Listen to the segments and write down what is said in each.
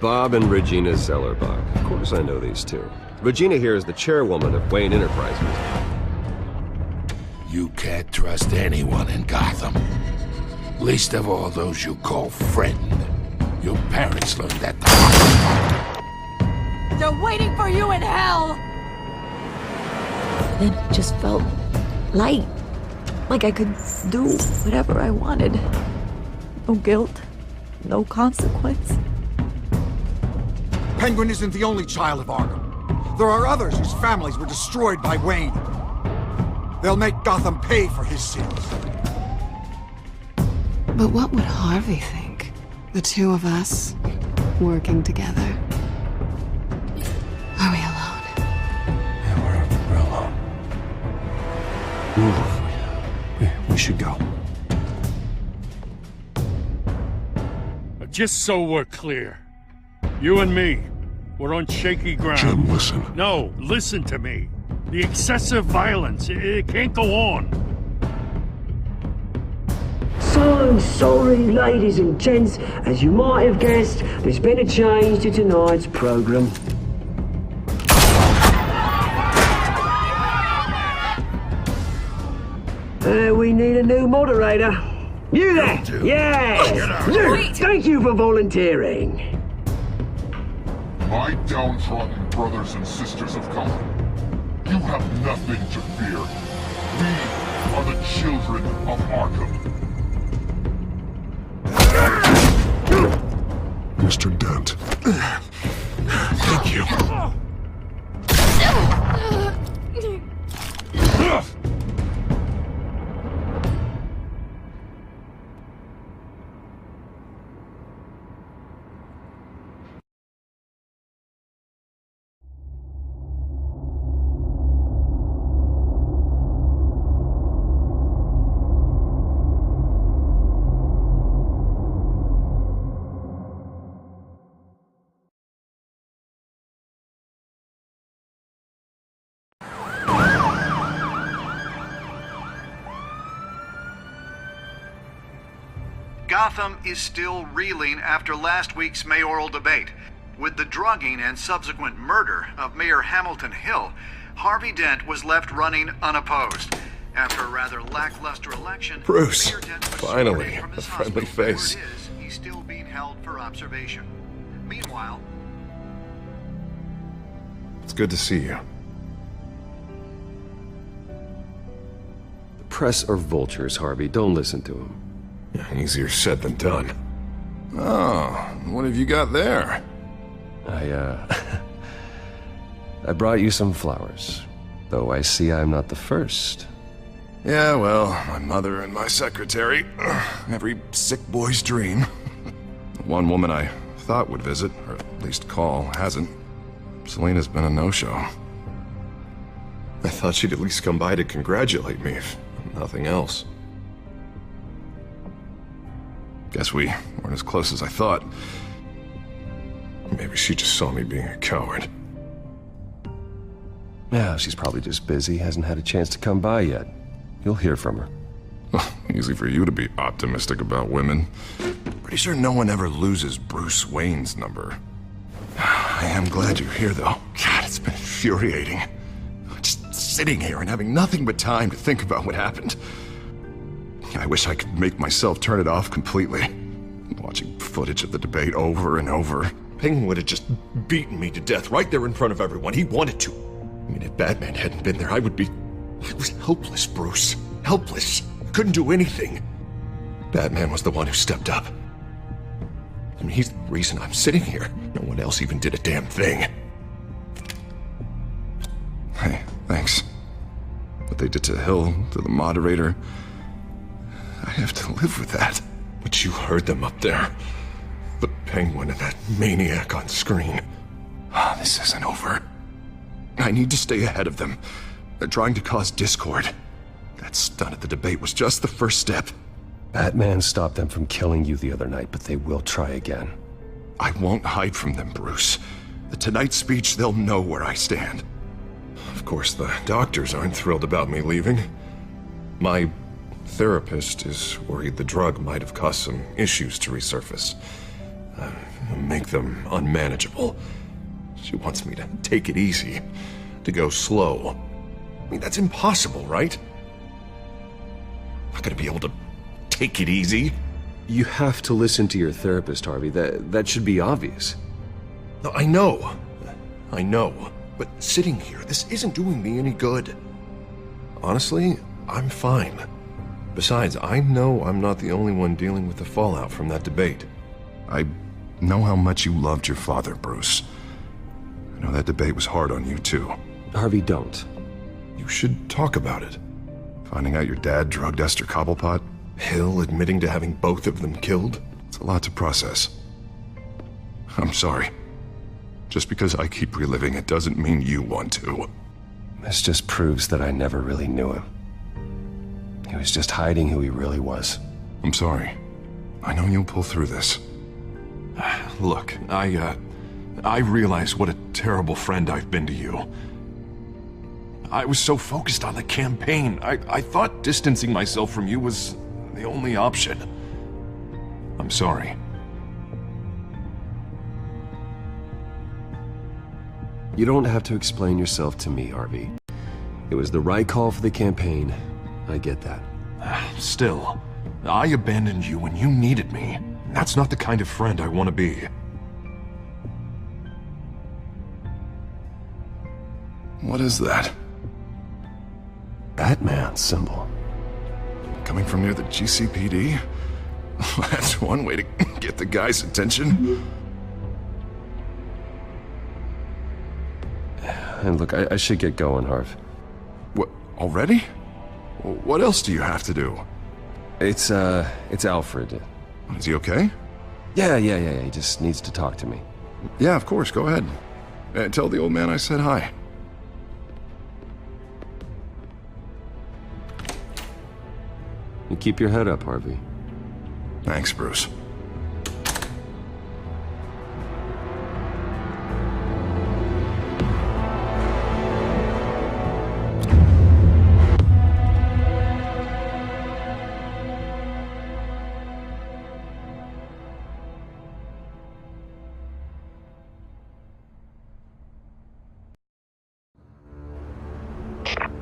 Bob and Regina Zellerbach. Of course I know these two. Regina here is the chairwoman of Wayne Enterprises. You can't trust anyone in Gotham. Least of all those you call friend. Your parents learned that. They're waiting for you in hell! Then it just felt light. Like I could do whatever I wanted. No guilt, no consequence. Penguin isn't the only child of Arkham. There are others whose families were destroyed by Wayne. They'll make Gotham pay for his sins. But what would Harvey think? The two of us, working together. Are we alone? Yeah, we're alone. We should go. Just so we're clear, you and me, we're on shaky ground. Jim, listen. No, listen to me. The excessive violence, it can't go on. So sorry, ladies and gents. As you might have guessed, there's been a change to tonight's program. We need a new moderator. You there? Yes! Luke, thank you for volunteering. My downtrodden brothers and sisters of Gotham, you have nothing to fear. We are the children of Arkham. Mr. Dent. Thank you. Gotham is still reeling after last week's mayoral debate. With the drugging and subsequent murder of Mayor Hamilton Hill, Harvey Dent was left running unopposed. After a rather lackluster election, Bruce, Mayor Dent was finally, sworn in from his a friendly hospital. Where face. it is, he's still being held for observation. Meanwhile, It's good to see you. The press are vultures, Harvey. Don't listen to them. Easier said than done. Oh, what have you got there? I brought you some flowers. Though I see I'm not the first. Yeah, well, my mother and my secretary. Every sick boy's dream. One woman I thought would visit, or at least call, hasn't. Selena's been a no-show. I thought she'd at least come by to congratulate me, if nothing else. Guess we weren't as close as I thought. Maybe she just saw me being a coward. Yeah, she's probably just busy, hasn't had a chance to come by yet. You'll hear from her. Easy for you to be optimistic about women. Pretty sure no one ever loses Bruce Wayne's number. I am glad you're here, though. God, it's been infuriating. Just sitting here and having nothing but time to think about what happened. I wish I could make myself turn it off completely. Watching footage of the debate over and over. Penguin would have just beaten me to death right there in front of everyone. He wanted to. I mean, if Batman hadn't been there, I was helpless, Bruce. Helpless. Couldn't do anything. Batman was the one who stepped up. I mean, he's the reason I'm sitting here. No one else even did a damn thing. Hey, thanks. What they did to Hill, to the moderator, I have to live with that. But you heard them up there. The Penguin and that maniac on screen. This isn't over. I need to stay ahead of them. They're trying to cause discord. That stunt at the debate was just the first step. Batman stopped them from killing you the other night, but they will try again. I won't hide from them, Bruce. The Tonight speech, they'll know where I stand. Of course, the doctors aren't thrilled about me leaving. My therapist is worried the drug might have caused some issues to resurface. make them unmanageable. She wants me to take it easy, to go slow. I mean, that's impossible, right? I'm not gonna be able to take it easy. You have to listen to your therapist, Harvey. That should be obvious. No, I know. But sitting here, this isn't doing me any good. Honestly, I'm fine. Besides, I know I'm not the only one dealing with the fallout from that debate. I know how much you loved your father, Bruce. I know that debate was hard on you, too. Harvey, don't. You should talk about it. Finding out your dad drugged Esther Cobblepot? Hill admitting to having both of them killed? It's a lot to process. I'm sorry. Just because I keep reliving it doesn't mean you want to. This just proves that I never really knew him. He was just hiding who he really was. I'm sorry. I know you'll pull through this. Look, I realize what a terrible friend I've been to you. I was so focused on the campaign. I thought distancing myself from you was the only option. I'm sorry. You don't have to explain yourself to me, Harvey. It was the right call for the campaign. I get that. Still, I abandoned you when you needed me. That's not the kind of friend I want to be. What is that? Batman symbol. Coming from near the GCPD? That's one way to get the guy's attention. And look, I should get going, Harv. What, already? What else do you have to do? It's Alfred. Is he okay? Yeah, he just needs to talk to me. Yeah, of course, go ahead. Tell the old man I said hi. You keep your head up, Harvey. Thanks, Bruce.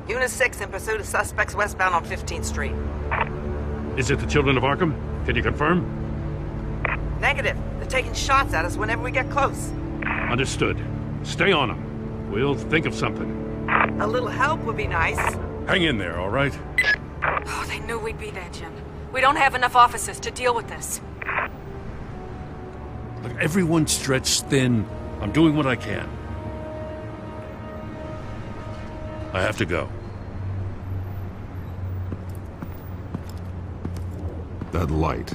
Unit 6 in pursuit of suspects westbound on 15th Street. Is it the Children of Arkham? Can you confirm? Negative. They're taking shots at us whenever we get close. Understood. Stay on them. We'll think of something. A little help would be nice. Hang in there, all right? Oh, they knew we'd be there, Jim. We don't have enough officers to deal with this. Look, everyone's stretched thin. I'm doing what I can. I have to go. That light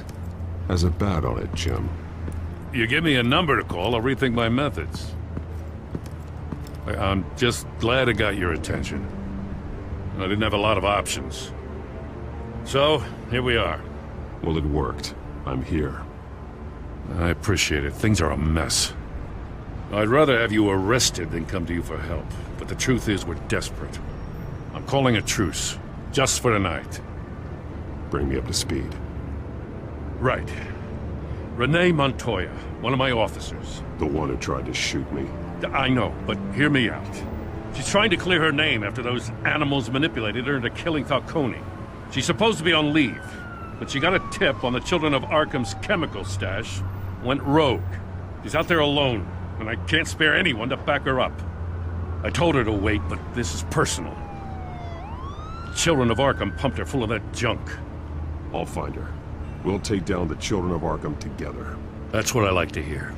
has a bat on it, Jim. You give me a number to call, I'll rethink my methods. I'm just glad it got your attention. I didn't have a lot of options. So, here we are. Well, it worked. I'm here. I appreciate it. Things are a mess. I'd rather have you arrested than come to you for help. But the truth is, we're desperate. I'm calling a truce. Just for tonight. Bring me up to speed. Right. Renee Montoya, one of my officers. The one who tried to shoot me. I know, but hear me out. She's trying to clear her name after those animals manipulated her into killing Falcone. She's supposed to be on leave, but she got a tip on the Children of Arkham's chemical stash, went rogue. She's out there alone, and I can't spare anyone to back her up. I told her to wait, but this is personal. The Children of Arkham pumped her full of that junk. I'll find her. We'll take down the Children of Arkham together. That's what I like to hear.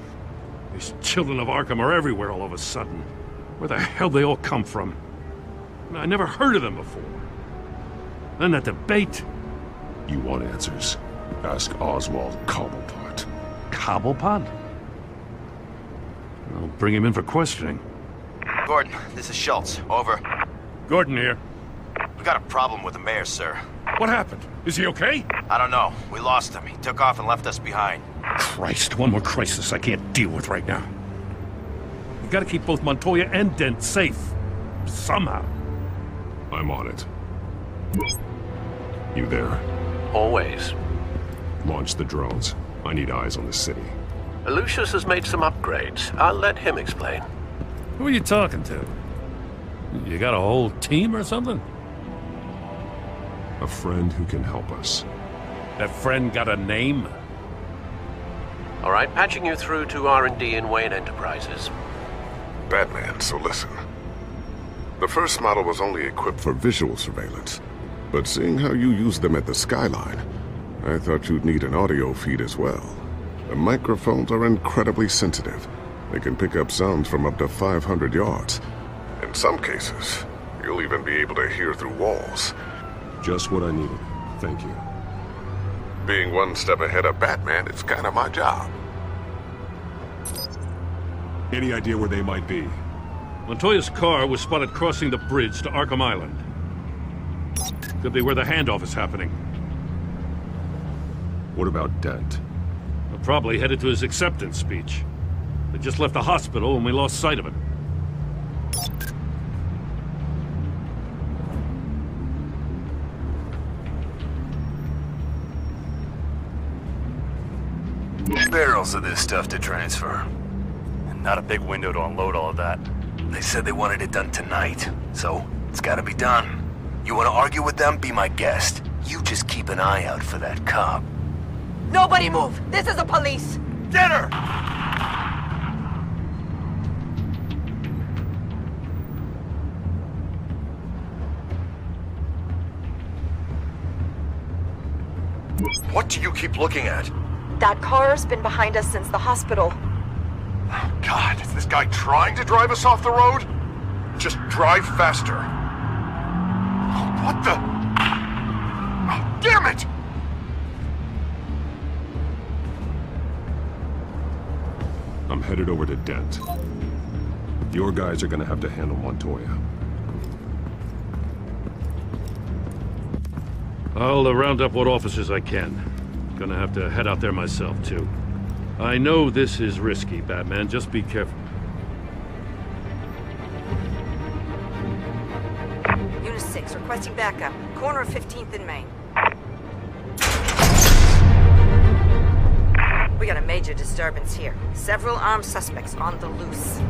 These Children of Arkham are everywhere all of a sudden. Where the hell they all come from? I never heard of them before. Then that debate. You want answers? Ask Oswald Cobblepot. Cobblepot? I'll bring him in for questioning. Gordon, this is Schultz. Over. Gordon here. We got a problem with the mayor, sir. What happened? Is he okay? I don't know. We lost him. He took off and left us behind. Christ, one more crisis I can't deal with right now. You gotta keep both Montoya and Dent safe. Somehow. I'm on it. You there? Always. Launch the drones. I need eyes on the city. Lucius has made some upgrades. I'll let him explain. Who are you talking to? You got a whole team or something? A friend who can help us. That friend got a name? All right, patching you through to R&D in Wayne Enterprises. Batman, so listen. The first model was only equipped for visual surveillance, but seeing how you use them at the skyline, I thought you'd need an audio feed as well. The microphones are incredibly sensitive. They can pick up sounds from up to 500 yards. In some cases, you'll even be able to hear through walls. Just what I needed. Thank you. Being one step ahead of Batman, it's kind of my job. Any idea where they might be? Montoya's car was spotted crossing the bridge to Arkham Island. Could be where the handoff is happening. What about Dent? They're probably headed to his acceptance speech. They just left the hospital and we lost sight of it. Barrels of this stuff to transfer. And not a big window to unload all of that. They said they wanted it done tonight, so it's gotta be done. You wanna argue with them? Be my guest. You just keep an eye out for that cop. Nobody move! This is the police! Get her! What do you keep looking at? That car's been behind us since the hospital. God, is this guy trying to drive us off the road? Just drive faster. What the? Oh, damn it! I'm headed over to Dent. Your guys are gonna have to handle Montoya. I'll round up what officers I can. Gonna have to head out there myself, too. I know this is risky, Batman. Just be careful. Unit 6, requesting backup. Corner of 15th and Main. We got a major disturbance here. Several armed suspects on the loose.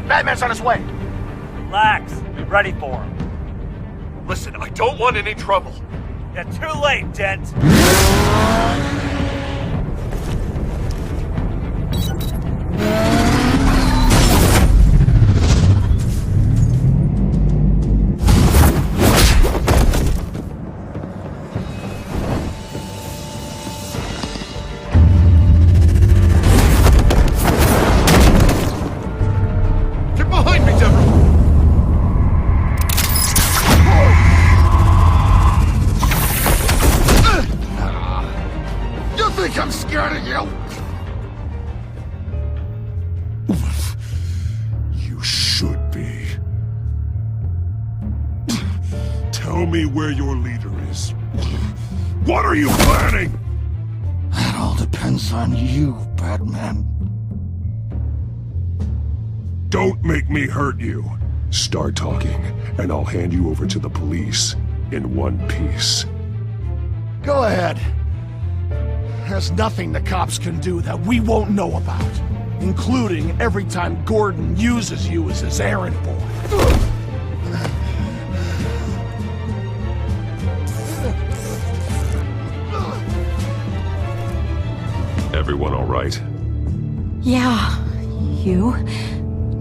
Batman's on his way. Relax. Be ready for him. Listen, I don't want any trouble. You're too late, Dent. I'm scared of you! You should be. Tell me where your leader is. What are you planning? That all depends on you, Batman. Don't make me hurt you. Start talking, and I'll hand you over to the police in one piece. Go ahead. There's nothing the cops can do that we won't know about, including every time Gordon uses you as his errand boy. Everyone all right? Yeah. You?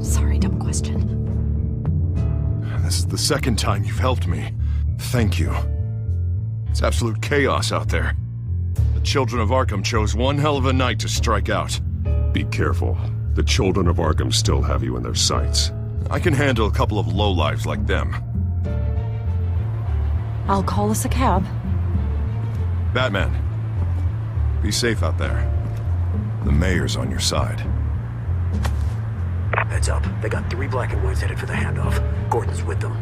Sorry, dumb question. This is the second time you've helped me. Thank you. It's absolute chaos out there. The children of Arkham chose one hell of a night to strike out. Be careful. The children of Arkham still have you in their sights. I can handle a couple of lowlives like them. I'll call us a cab. Batman, be safe out there. The mayor's on your side. Heads up. They got 3 black and whites headed for the handoff. Gordon's with them.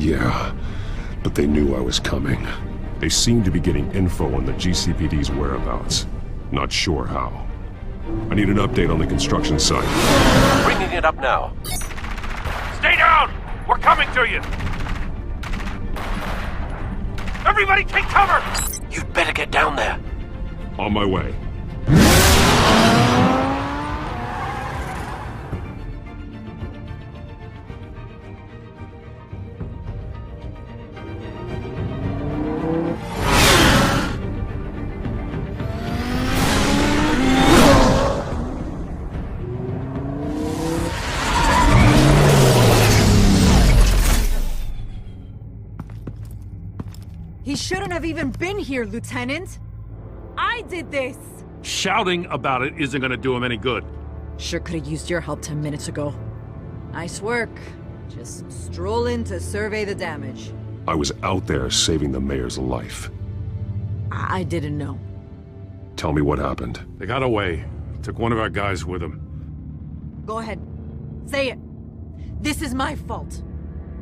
Yeah, but they knew I was coming. They seem to be getting info on the GCPD's whereabouts. Not sure how. I need an update on the construction site. Bringing it up now. Stay down! We're coming to you! Everybody take cover! You'd better get down there. On my way. He shouldn't have even been here, Lieutenant. I did this. Shouting about it isn't gonna do him any good. Sure could have used your help 10 minutes ago. Nice work. Just stroll in to survey the damage. I was out there saving the mayor's life. I didn't know. Tell me what happened. They got away. Took one of our guys with them. Go ahead. Say it. This is my fault.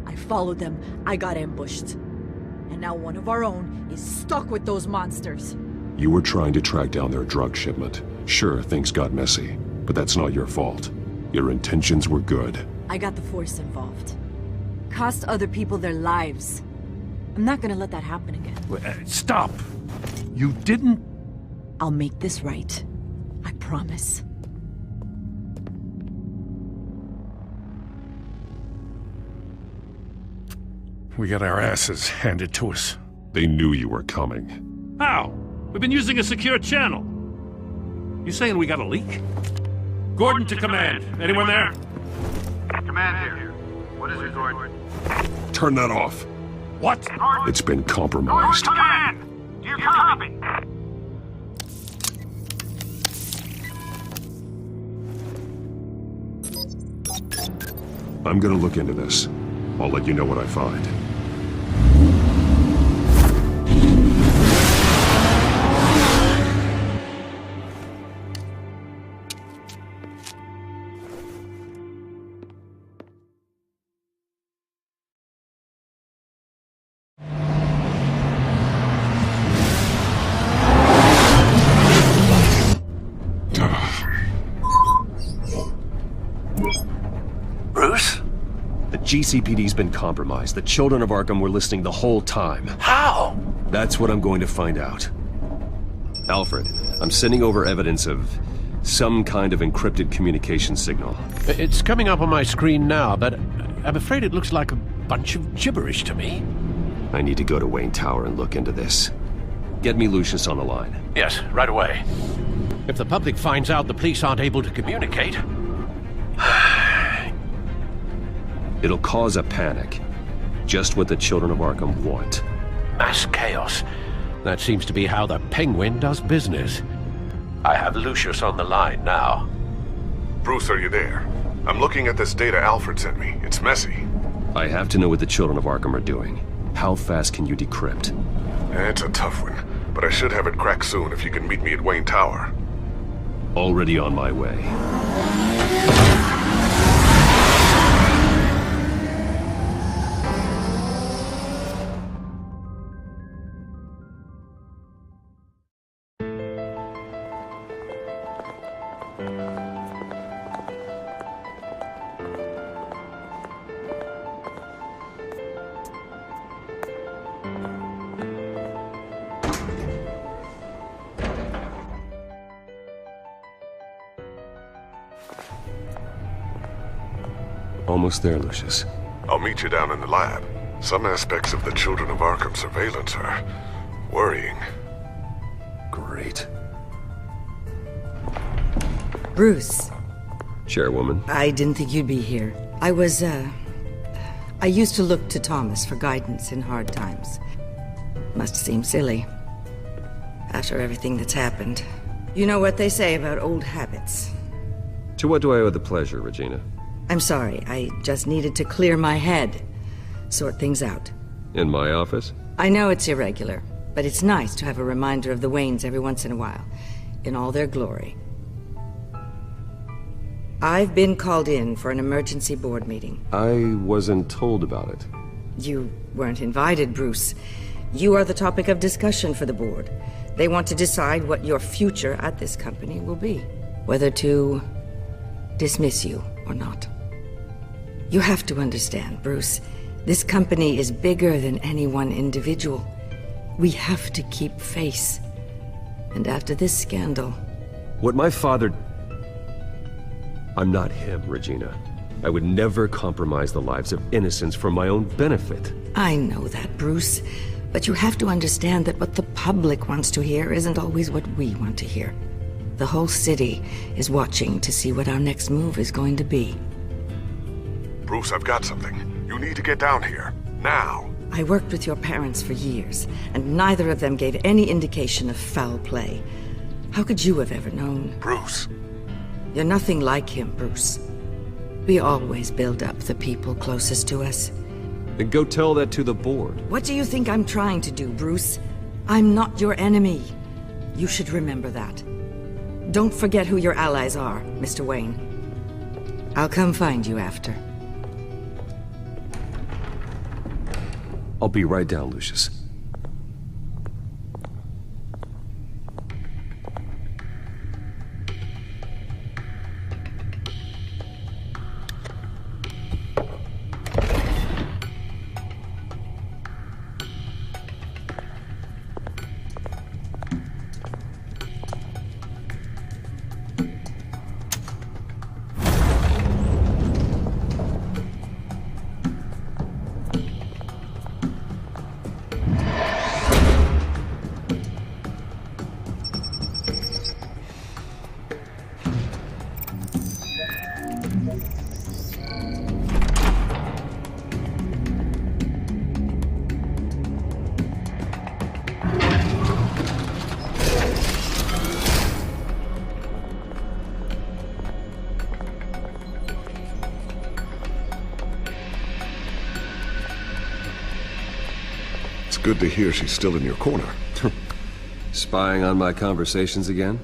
I followed them. I got ambushed. And now one of our own is stuck with those monsters. You were trying to track down their drug shipment. Sure, things got messy, but that's not your fault. Your intentions were good. I got the Force involved. Cost other people their lives. I'm not gonna let that happen again. Wait, stop! You didn't... I'll make this right. I promise. We got our asses handed to us. They knew you were coming. How? We've been using a secure channel. You saying we got a leak? Gordon to command. Anyone there? Command here. What is it, Gordon? Turn that off. What? It's been compromised. Command! Do you copy? I'm gonna look into this. I'll let you know what I find. Bruce? The GCPD's been compromised. The children of Arkham were listening the whole time. How? That's what I'm going to find out. Alfred, I'm sending over evidence of some kind of encrypted communication signal. It's coming up on my screen now, but I'm afraid it looks like a bunch of gibberish to me. I need to go to Wayne Tower and look into this. Get me Lucius on the line. Yes, right away. If the public finds out the police aren't able to communicate... It'll cause a panic. Just what the children of Arkham want. Mass chaos. That seems to be how the Penguin does business. I have Lucius on the line now. Bruce, are you there? I'm looking at this data Alfred sent me. It's messy. I have to know what the children of Arkham are doing. How fast can you decrypt? It's a tough one, but I should have it cracked soon if you can meet me at Wayne Tower. Already on my way. Almost there, Lucius. I'll meet you down in the lab. Some aspects of the Children of Arkham surveillance are worrying. Great. Bruce. Chairwoman. I didn't think you'd be here. I used to look to Thomas for guidance in hard times. Must seem silly. After everything that's happened. You know what they say about old habits. To what do I owe the pleasure, Regina? I'm sorry, I just needed to clear my head. Sort things out. In my office? I know it's irregular, but it's nice to have a reminder of the Waynes every once in a while. In all their glory. I've been called in for an emergency board meeting. I wasn't told about it. You weren't invited, Bruce. You are the topic of discussion for the board. They want to decide what your future at this company will be. Whether to dismiss you or not. You have to understand, Bruce. This company is bigger than any one individual. We have to keep face. And after this scandal... What my father... I'm not him, Regina. I would never compromise the lives of innocents for my own benefit. I know that, Bruce. But you have to understand that what the public wants to hear isn't always what we want to hear. The whole city is watching to see what our next move is going to be. Bruce, I've got something. You need to get down here. Now. I worked with your parents for years, and neither of them gave any indication of foul play. How could you have ever known? Bruce. You're nothing like him, Bruce. We always build up the people closest to us. Then go tell that to the board. What do you think I'm trying to do, Bruce? I'm not your enemy. You should remember that. Don't forget who your allies are, Mr. Wayne. I'll come find you after. I'll be right down, Lucius. Good to hear she's still in your corner. Spying on my conversations again?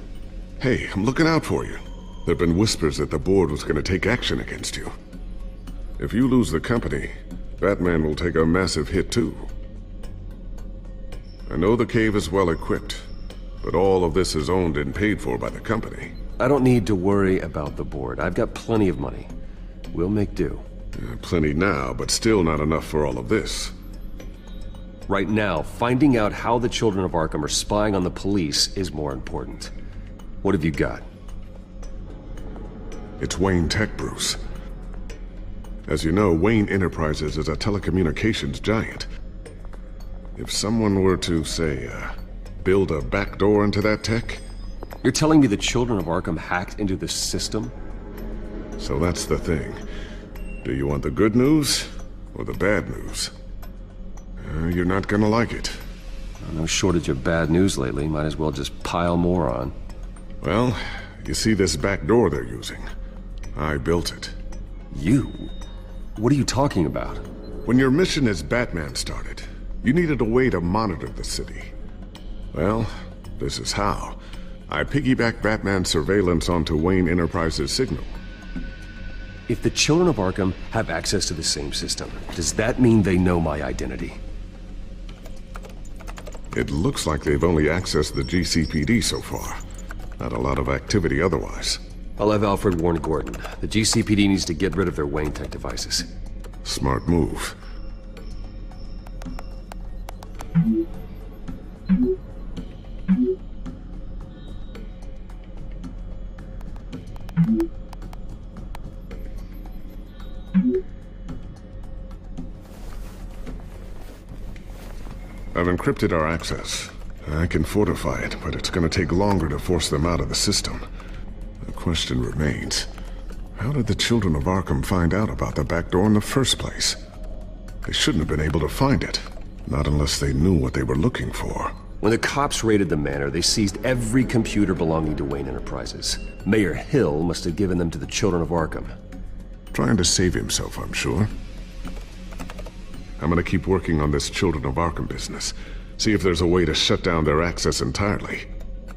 Hey, I'm looking out for you. There've been whispers that the board was going to take action against you. If you lose the company, Batman will take a massive hit too. I know the cave is well equipped, but all of this is owned and paid for by the company. I don't need to worry about the board. I've got plenty of money. We'll make do. Plenty now, but still not enough for all of this. Right now, finding out how the children of Arkham are spying on the police is more important. What have you got? It's Wayne Tech, Bruce. As you know, Wayne Enterprises is a telecommunications giant. If someone were to, say, build a backdoor into that tech... You're telling me the children of Arkham hacked into the system? So that's the thing. Do you want the good news or the bad news? You're not gonna like it. No shortage of bad news lately. Might as well just pile more on. Well, you see this back door they're using? I built it. You? What are you talking about? When your mission as Batman started, you needed a way to monitor the city. Well, this is how. I piggybacked Batman's surveillance onto Wayne Enterprises' signal. If the children of Arkham have access to the same system, does that mean they know my identity? It looks like they've only accessed the GCPD so far. Not a lot of activity otherwise. I'll have Alfred warn Gordon. The GCPD needs to get rid of their Wayne Tech devices. Smart move. I've encrypted our access. I can fortify it, but it's gonna take longer to force them out of the system. The question remains, how did the children of Arkham find out about the back door in the first place? They shouldn't have been able to find it. Not unless they knew what they were looking for. When the cops raided the manor, they seized every computer belonging to Wayne Enterprises. Mayor Hill must have given them to the children of Arkham. Trying to save himself, I'm sure. I'm gonna keep working on this Children of Arkham business. See if there's a way to shut down their access entirely.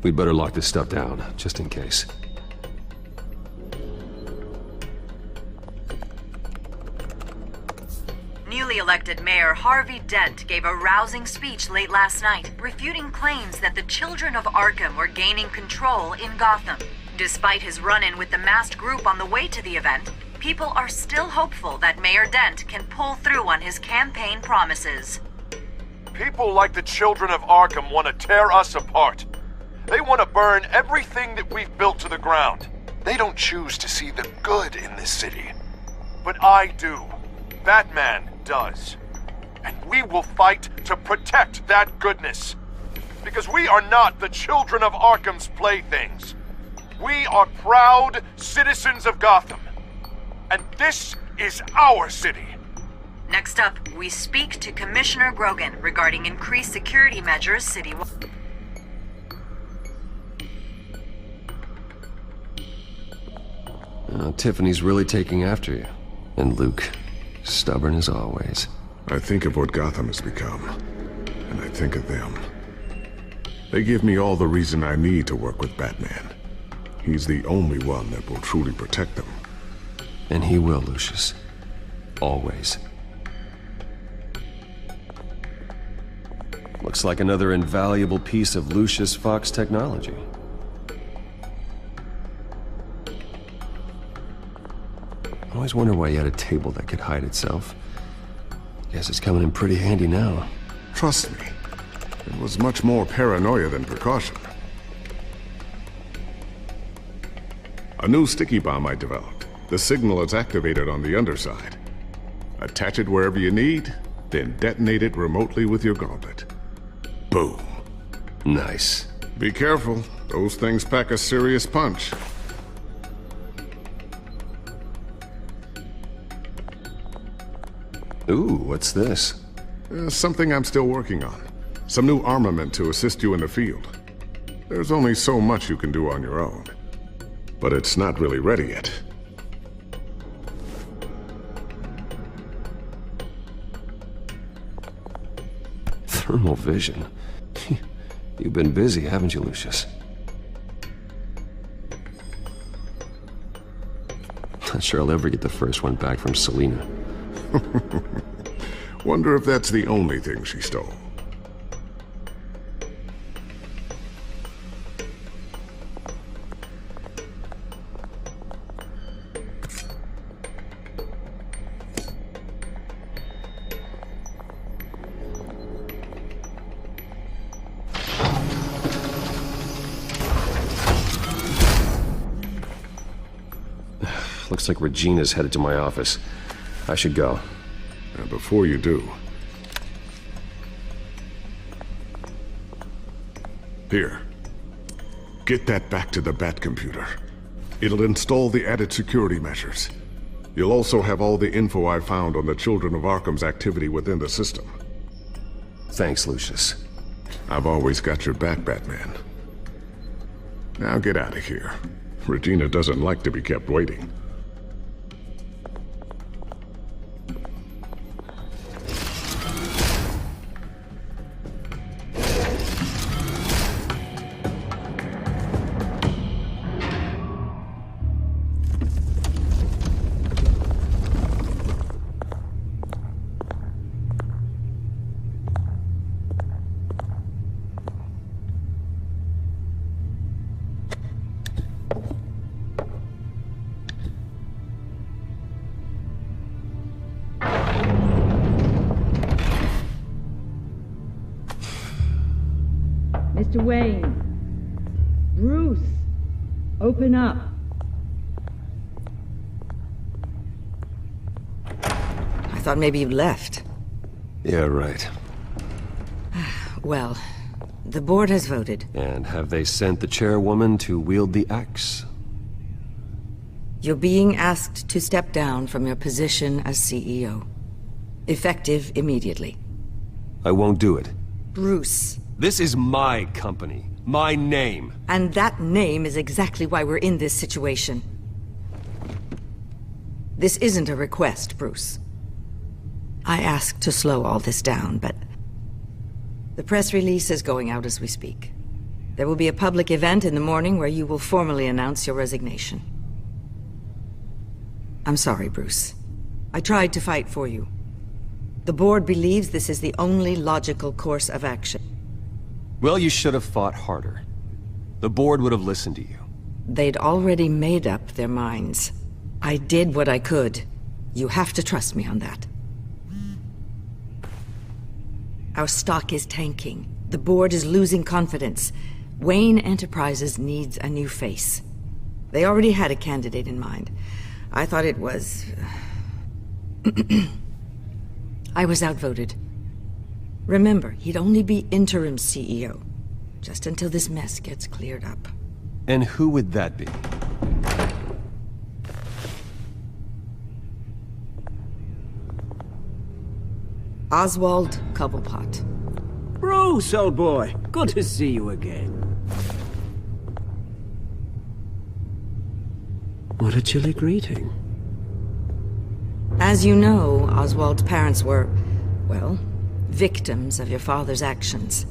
We'd better lock this stuff down, just in case. Newly elected elected Mayor Harvey Dent gave a rousing speech late last night, refuting claims that the children of Arkham were gaining control in Gotham. Despite his run-in with the masked group on the way to the event, people are still hopeful that Mayor Dent can pull through on his campaign promises. People like the children of Arkham want to tear us apart. They want to burn everything that we've built to the ground. They don't choose to see the good in this city. But I do. Batman does. And we will fight to protect that goodness. Because we are not the children of Arkham's playthings. We are proud citizens of Gotham. And this is our city. Next up, we speak to Commissioner Grogan regarding increased security measures citywide. Tiffany's really taking after you. And Luke, stubborn as always. I think of what Gotham has become, and I think of them. They give me all the reason I need to work with Batman. He's the only one that will truly protect them. And he will, Lucius. Always. Looks like another invaluable piece of Lucius Fox technology. I always wonder why he had a table that could hide itself. Guess it's coming in pretty handy now. Trust me, it was much more paranoia than precaution. A new sticky bomb I developed. The signal is activated on the underside. Attach it wherever you need, then detonate it remotely with your gauntlet. Boom. Nice. Be careful. Those things pack a serious punch. Ooh, what's this? Something I'm still working on. Some new armament to assist you in the field. There's only so much you can do on your own. But it's not really ready yet. Thermal vision. You've been busy, haven't you, Lucius? Not sure I'll ever get the first one back from Selina. Wonder if that's the only thing she stole. Looks like Regina's headed to my office. I should go. And before you do... Here. Get that back to the Bat computer. It'll install the added security measures. You'll also have all the info I found on the Children of Arkham's activity within the system. Thanks, Lucius. I've always got your back, Batman. Now get out of here. Regina doesn't like to be kept waiting. Mr. Wayne. Bruce. Open up. I thought maybe you'd left. Yeah, right. Well, the board has voted. And have they sent the chairwoman to wield the axe? You're being asked to step down from your position as CEO. Effective immediately. I won't do it. Bruce. This is my company. My name. And that name is exactly why we're in this situation. This isn't a request, Bruce. I asked to slow all this down, but... the press release is going out as we speak. There will be a public event in the morning where you will formally announce your resignation. I'm sorry, Bruce. I tried to fight for you. The board believes this is the only logical course of action. Well, you should have fought harder. The board would have listened to you. They'd already made up their minds. I did what I could. You have to trust me on that. Our stock is tanking. The board is losing confidence. Wayne Enterprises needs a new face. They already had a candidate in mind. I thought it was... I was outvoted. Remember, he'd only be interim CEO, just until this mess gets cleared up. And who would that be? Oswald Cobblepot. Bruce, old boy. Good to see you again. What a chilly greeting. As you know, Oswald's parents were, well, victims of your father's actions.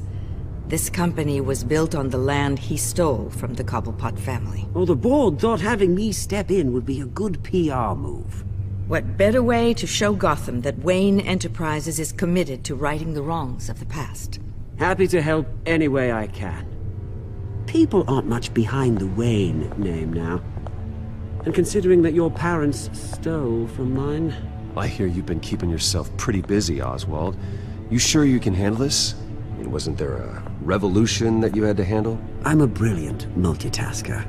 This company was built on the land he stole from the Cobblepot family. Oh, the board thought having me step in would be a good PR move. What better way to show Gotham that Wayne Enterprises is committed to righting the wrongs of the past? Happy to help any way I can. People aren't much behind the Wayne name now. And considering that your parents stole from mine... I hear you've been keeping yourself pretty busy, Oswald. You sure you can handle this? I mean, wasn't there a revolution that you had to handle? I'm a brilliant multitasker.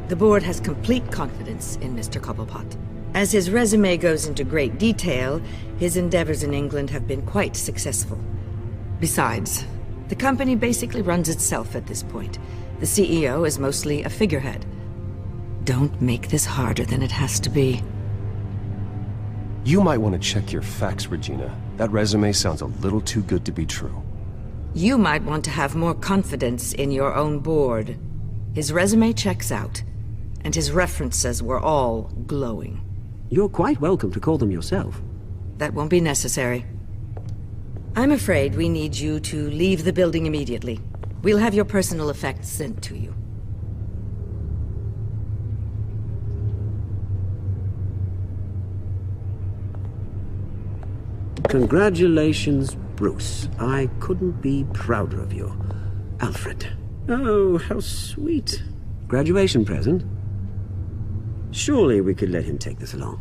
The board has complete confidence in Mr. Cobblepot. As his resume goes into great detail, his endeavors in England have been quite successful. Besides, the company basically runs itself at this point. The CEO is mostly a figurehead. Don't make this harder than it has to be. You might want to check your facts, Regina. That resume sounds a little too good to be true. You might want to have more confidence in your own board. His resume checks out, and his references were all glowing. You're quite welcome to call them yourself. That won't be necessary. I'm afraid we need you to leave the building immediately. We'll have your personal effects sent to you. Congratulations, Bruce. I couldn't be prouder of you. Alfred. Oh, how sweet. Graduation present? Surely we could let him take this along.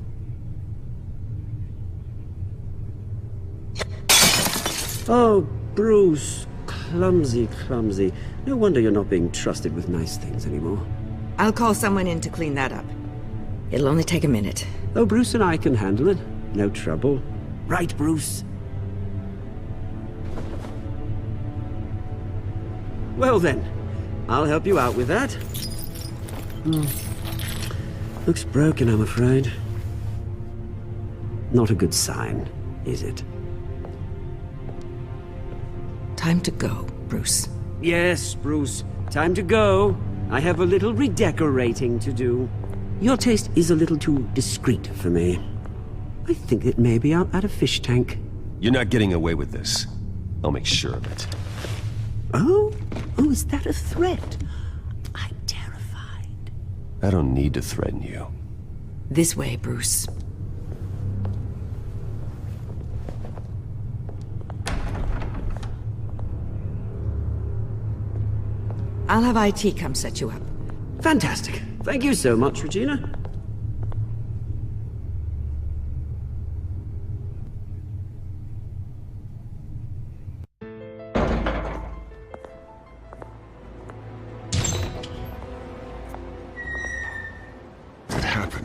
Oh, Bruce. Clumsy, clumsy. No wonder you're not being trusted with nice things anymore. I'll call someone in to clean that up. It'll only take a minute. Oh, Bruce and I can handle it. No trouble. Right, Bruce? Well then, I'll help you out with that. Looks broken, I'm afraid. Not a good sign, is it? Time to go, Bruce. Yes, Bruce. Time to go. I have a little redecorating to do. Your taste is a little too discreet for me. I think that maybe I'll add a fish tank. You're not getting away with this. I'll make sure of it. Oh? Oh, is that a threat? I'm terrified. I don't need to threaten you. This way, Bruce. I'll have IT come set you up. Fantastic. Thank you so much, Regina.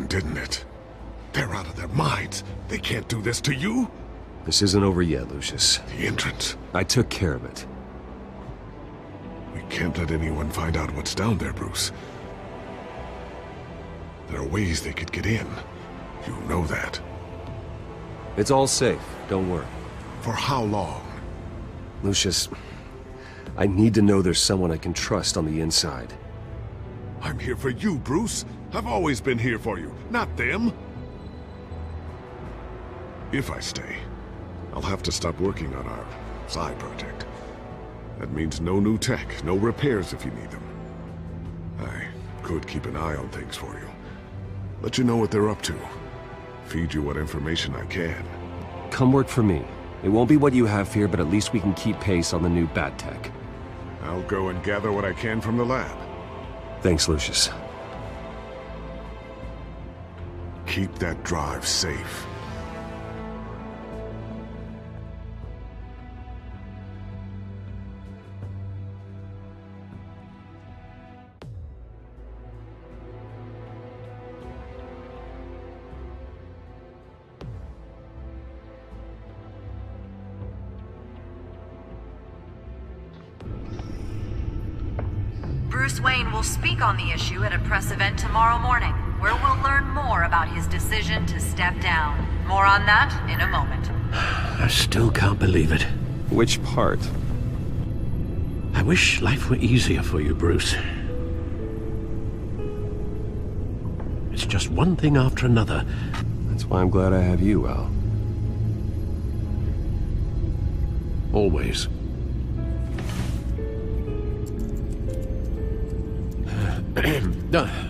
Didn't it? They're out of their minds. They can't do this to you. This isn't over yet, Lucius. The entrance. I took care of it. We can't let anyone find out what's down there, Bruce. There are ways they could get in. You know that. It's all safe. Don't worry. For how long? Lucius, I need to know there's someone I can trust on the inside. I'm here for you, Bruce. I've always been here for you, not them. If I stay, I'll have to stop working on our side project. That means no new tech, no repairs if you need them. I could keep an eye on things for you. Let you know what they're up to. Feed you what information I can. Come work for me. It won't be what you have here, but at least we can keep pace on the new bat tech. I'll go and gather what I can from the lab. Thanks, Lucius. Keep that drive safe. Bruce Wayne will speak on the issue at a press event tomorrow morning, where we'll learn more about his decision to step down. More on that in a moment. I still can't believe it. Which part? I wish life were easier for you, Bruce. It's just one thing after another. That's why I'm glad I have you, Al. Always.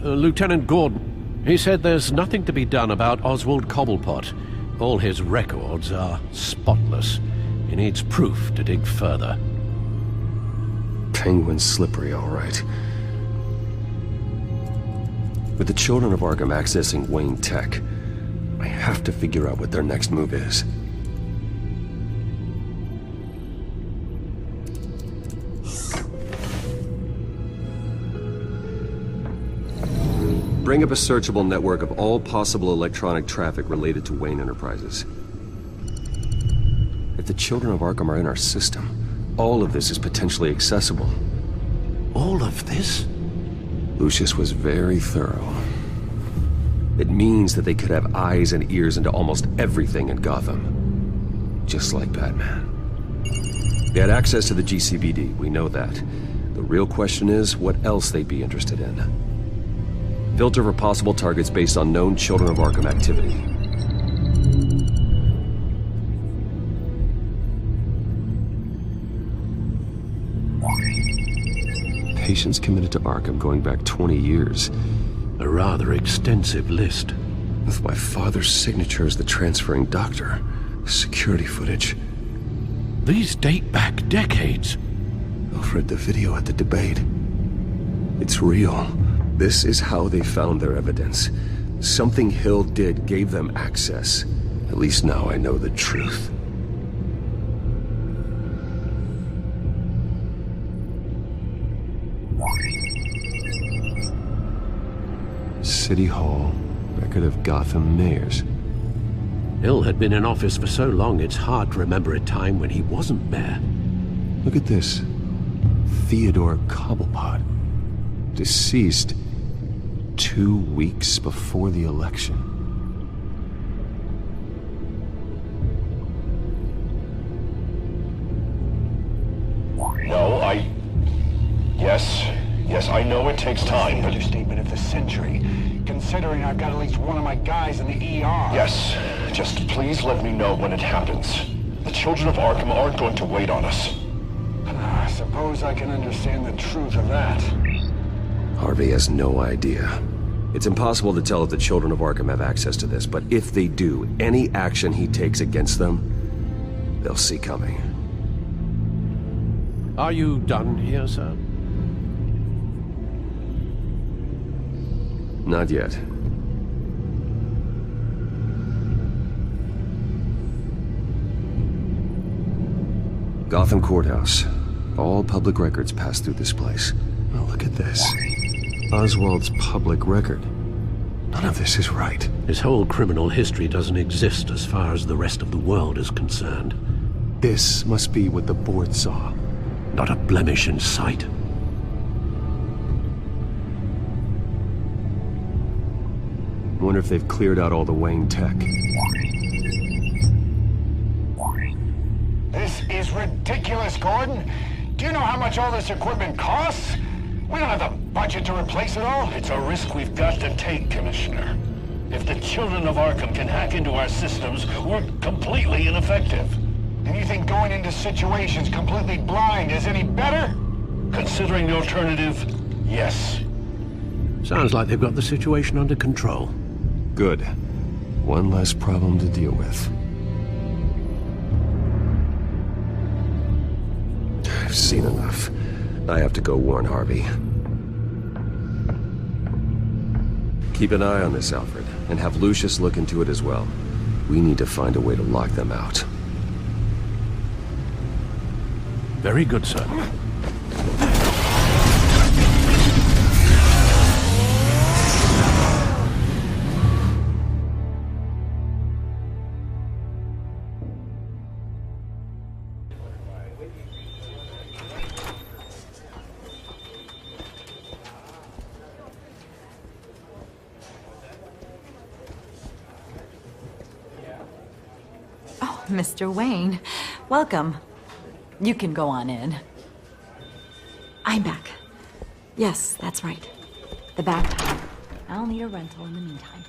Lieutenant Gordon, he said there's nothing to be done about Oswald Cobblepot. All his records are spotless. He needs proof to dig further. Penguin's slippery, all right. With the children of Arkham accessing Wayne Tech, I have to figure out what their next move is. Bring up a searchable network of all possible electronic traffic related to Wayne Enterprises. If the children of Arkham are in our system, all of this is potentially accessible. All of this? Lucius was very thorough. It means that they could have eyes and ears into almost everything in Gotham. Just like Batman. They had access to the GCPD, we know that. The real question is, what else they'd be interested in. Filter for possible targets based on known Children of Arkham activity. Patients committed to Arkham going back 20 years. A rather extensive list. With my father's signature as the transferring doctor. Security footage. These date back decades. Alfred, the video at the debate. It's real. This is how they found their evidence. Something Hill did gave them access. At least now I know the truth. City Hall, record of Gotham mayors. Hill had been in office for so long it's hard to remember a time when he wasn't mayor. Look at this. Theodore Cobblepot. Deceased 2 weeks before the election. No, Yes, I know it takes time, but... Understatement of the century, considering I've got at least one of my guys in the ER. Yes, just please let me know when it happens. The children of Arkham aren't going to wait on us. I suppose I can understand the truth of that. Harvey has no idea. It's impossible to tell if the children of Arkham have access to this, but if they do, any action he takes against them, they'll see coming. Are you done here, sir? Not yet. Gotham Courthouse. All public records pass through this place. Oh, look at this. Oswald's public record. None of this is right. His whole criminal history doesn't exist as far as the rest of the world is concerned. This must be what the board saw. Not a blemish in sight. Wonder if they've cleared out all the Wayne tech. This is ridiculous, Gordon. Do you know how much all this equipment costs? We don't have the budget to replace it all. It's a risk we've got to take, Commissioner. If the children of Arkham can hack into our systems, we're completely ineffective. And you think going into situations completely blind is any better? Considering the alternative, yes. Sounds like they've got the situation under control. Good. One less problem to deal with. I've seen enough. I have to go warn Harvey. Keep an eye on this, Alfred, and have Lucius look into it as well. We need to find a way to lock them out. Very good, sir. Mr. Wayne, welcome. You can go on in. I'm back. Yes, that's right. The backpack. I'll need a rental in the meantime.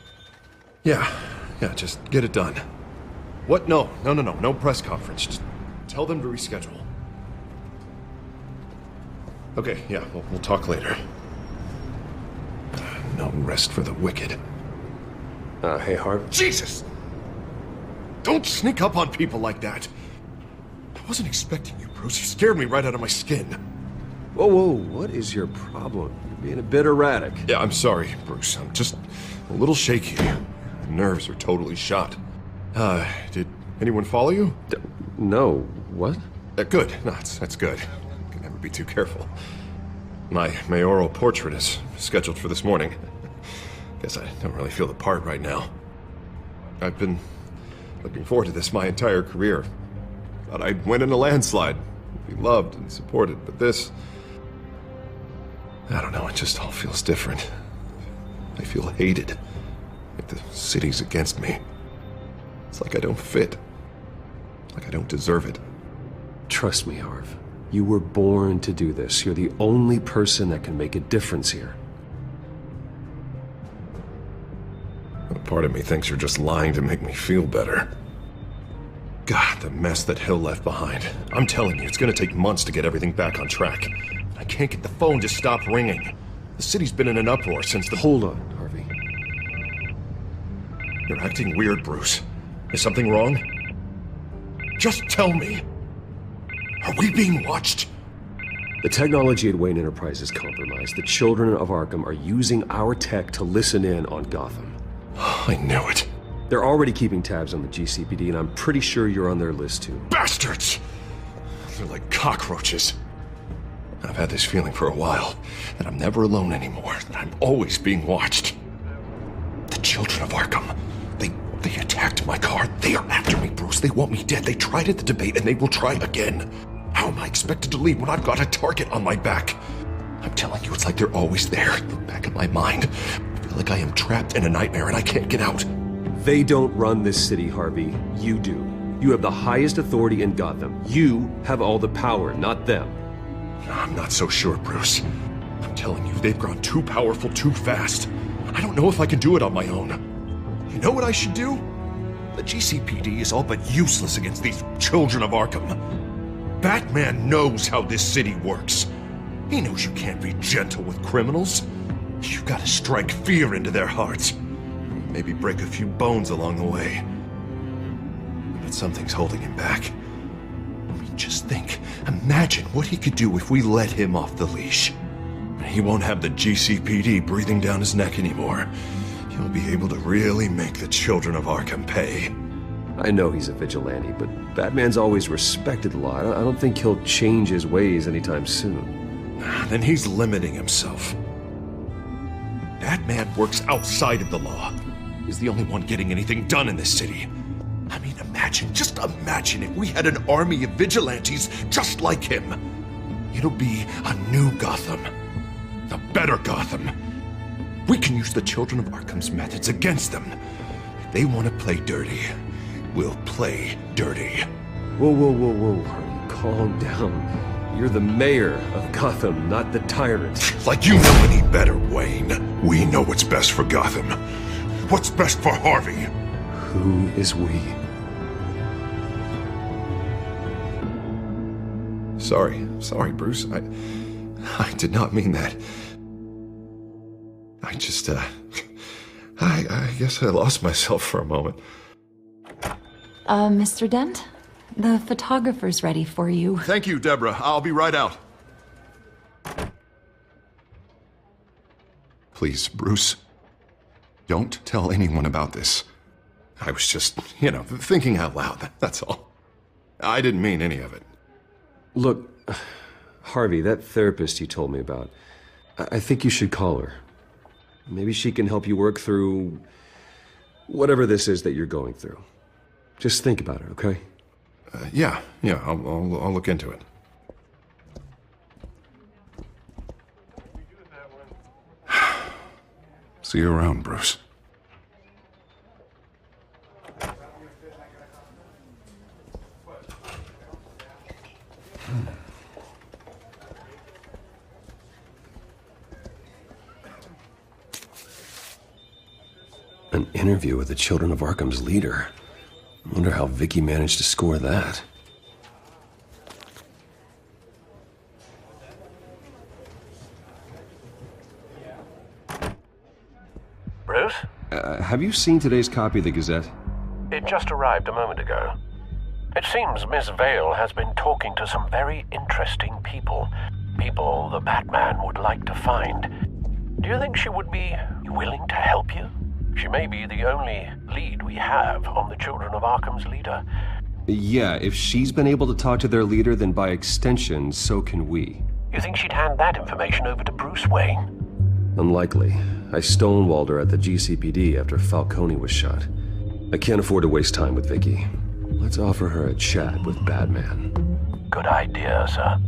Yeah, just get it done. What? No press conference. Just tell them to reschedule. Okay, yeah, we'll talk later. No rest for the wicked. Hey, Harv. Jesus! Don't sneak up on people like that. I wasn't expecting you, Bruce. You scared me right out of my skin. Whoa, what is your problem? You're being a bit erratic. Yeah, I'm sorry, Bruce. I'm just a little shaky. My nerves are totally shot. Did anyone follow you? No. What? Good. No, that's good. Can never be too careful. My mayoral portrait is scheduled for this morning. Guess I don't really feel the part right now. I've been looking forward to this my entire career. Thought I'd win in a landslide, be loved and supported, but this... I don't know, it just all feels different. I feel hated. Like the city's against me. It's like I don't fit. Like I don't deserve it. Trust me, Harv. You were born to do this. You're the only person that can make a difference here. Part of me thinks you're just lying to make me feel better. God, the mess that Hill left behind. I'm telling you, it's gonna take months to get everything back on track. I can't get the phone to stop ringing. The city's been in an uproar since the... Hold on, Harvey. You're acting weird, Bruce. Is something wrong? Just tell me. Are we being watched? The technology at Wayne Enterprise is compromised. The children of Arkham are using our tech to listen in on Gotham. I knew it. They're already keeping tabs on the GCPD, and I'm pretty sure you're on their list too. Bastards! They're like cockroaches. I've had this feeling for a while, that I'm never alone anymore, that I'm always being watched. The children of Arkham, they attacked my car. They are after me, Bruce. They want me dead. They tried at the debate, and they will try again. How am I expected to leave when I've got a target on my back? I'm telling you, it's like they're always there, in the back of my mind. Like I am trapped in a nightmare and I can't get out. They don't run this city, Harvey. You do. You have the highest authority in Gotham. You have all the power, not them. I'm not so sure, Bruce. I'm telling you, they've grown too powerful too fast. I don't know if I can do it on my own. You know what I should do? The GCPD is all but useless against these children of Arkham. Batman knows how this city works. He knows you can't be gentle with criminals. You've got to strike fear into their hearts. Maybe break a few bones along the way. But something's holding him back. I mean, just think. Imagine what he could do if we let him off the leash. He won't have the GCPD breathing down his neck anymore. He'll be able to really make the children of Arkham pay. I know he's a vigilante, but Batman's always respected the law. I don't think he'll change his ways anytime soon. Then he's limiting himself. Batman works outside of the law. He's the only one getting anything done in this city. I mean, just imagine if we had an army of vigilantes just like him. It'll be a new Gotham. A better Gotham. We can use the children of Arkham's methods against them. If they want to play dirty, we'll play dirty. Whoa. Calm down. You're the mayor of Gotham, not the tyrant. Like you know any better, Wayne. We know what's best for Gotham. What's best for Harvey? Who is we? Sorry, Bruce. I did not mean that. I just, I guess I lost myself for a moment. Mr. Dent? The photographer's ready for you. Thank you, Deborah. I'll be right out. Please, Bruce. Don't tell anyone about this. I was just, thinking out loud. That's all. I didn't mean any of it. Look, Harvey, that therapist you told me about, I think you should call her. Maybe she can help you work through whatever this is that you're going through. Just think about it, okay? Yeah, I'll look into it. See you around, Bruce. An interview with the Children of Arkham's leader. I wonder how Vicky managed to score that. Bruce? Have you seen today's copy of the Gazette? It just arrived a moment ago. It seems Miss Vale has been talking to some very interesting people. People the Batman would like to find. Do you think she would be willing to help you? She may be the only lead we have on the Children of Arkham's leader. Yeah, if she's been able to talk to their leader, then by extension, so can we. You think she'd hand that information over to Bruce Wayne? Unlikely. I stonewalled her at the GCPD after Falcone was shot. I can't afford to waste time with Vicky. Let's offer her a chat with Batman. Good idea, sir.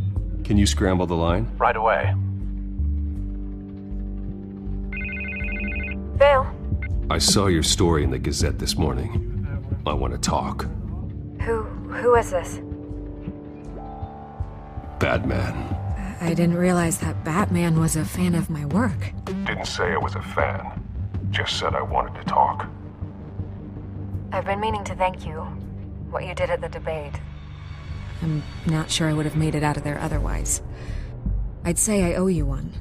Can you scramble the line? Right away. Vale. I saw your story in the Gazette this morning. I want to talk. Who is this? Batman. I didn't realize that Batman was a fan of my work. Didn't say I was a fan. Just said I wanted to talk. I've been meaning to thank you. What you did at the debate. I'm not sure I would have made it out of there otherwise. I'd say I owe you one.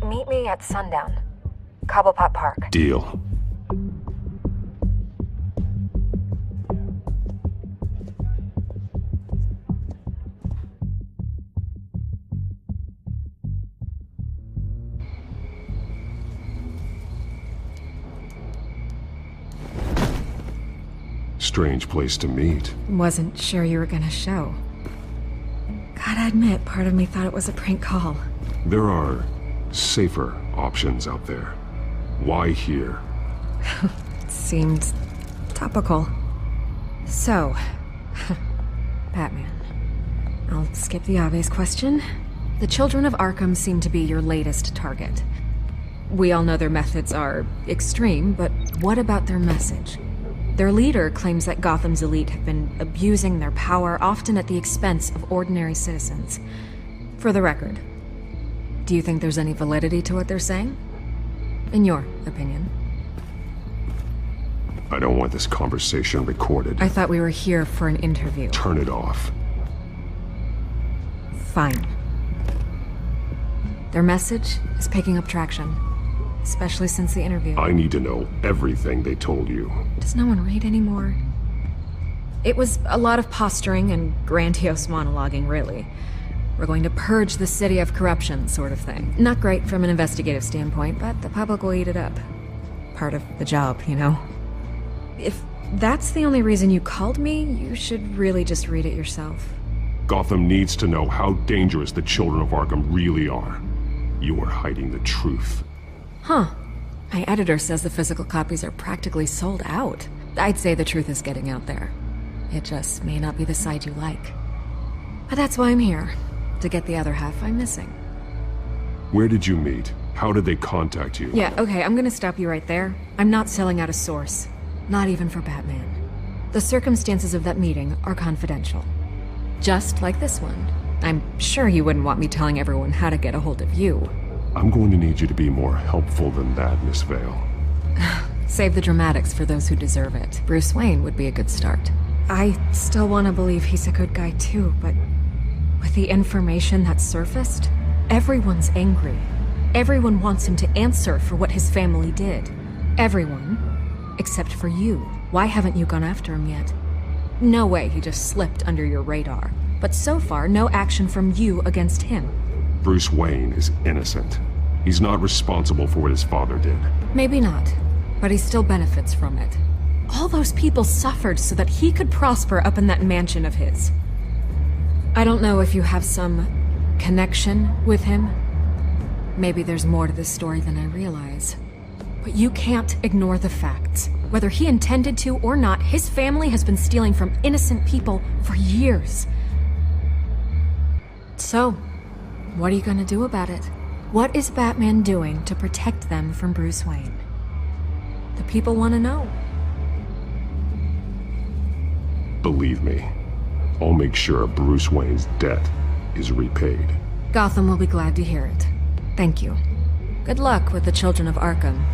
Meet me at sundown. Cobblepot Park. Deal. Strange place to meet. Wasn't sure you were gonna show. Gotta admit, part of me thought it was a prank call. There are safer options out there. Why here? Seemed topical. So, Batman. I'll skip the obvious question. The Children of Arkham seem to be your latest target. We all know their methods are extreme, but what about their message? Their leader claims that Gotham's elite have been abusing their power, often at the expense of ordinary citizens. For the record, do you think there's any validity to what they're saying? In your opinion? I don't want this conversation recorded. I thought we were here for an interview. Turn it off. Fine. Their message is picking up traction. Especially since the interview. I need to know everything they told you. Does no one read anymore? It was a lot of posturing and grandiose monologuing, really. We're going to purge the city of corruption, sort of thing. Not great from an investigative standpoint, but the public will eat it up. Part of the job, you know? If that's the only reason you called me, you should really just read it yourself. Gotham needs to know how dangerous the Children of Arkham really are. You are hiding the truth. Huh. My editor says the physical copies are practically sold out. I'd say the truth is getting out there. It just may not be the side you like. But that's why I'm here. To get the other half I'm missing. Where did you meet? How did they contact you? Yeah, okay, I'm gonna stop you right there. I'm not selling out a source. Not even for Batman. The circumstances of that meeting are confidential. Just like this one. I'm sure you wouldn't want me telling everyone how to get a hold of you. I'm going to need you to be more helpful than that, Miss Vale. Save the dramatics for those who deserve it. Bruce Wayne would be a good start. I still want to believe he's a good guy too, but with the information that surfaced, everyone's angry. Everyone wants him to answer for what his family did. Everyone, except for you. Why haven't you gone after him yet? No way he just slipped under your radar. But so far, no action from you against him. Bruce Wayne is innocent. He's not responsible for what his father did. Maybe not, but he still benefits from it. All those people suffered so that he could prosper up in that mansion of his. I don't know if you have some connection with him. Maybe there's more to this story than I realize. But you can't ignore the facts. Whether he intended to or not, his family has been stealing from innocent people for years. So, what are you gonna do about it? What is Batman doing to protect them from Bruce Wayne? The people want to know. Believe me, I'll make sure Bruce Wayne's debt is repaid. Gotham will be glad to hear it. Thank you. Good luck with the Children of Arkham.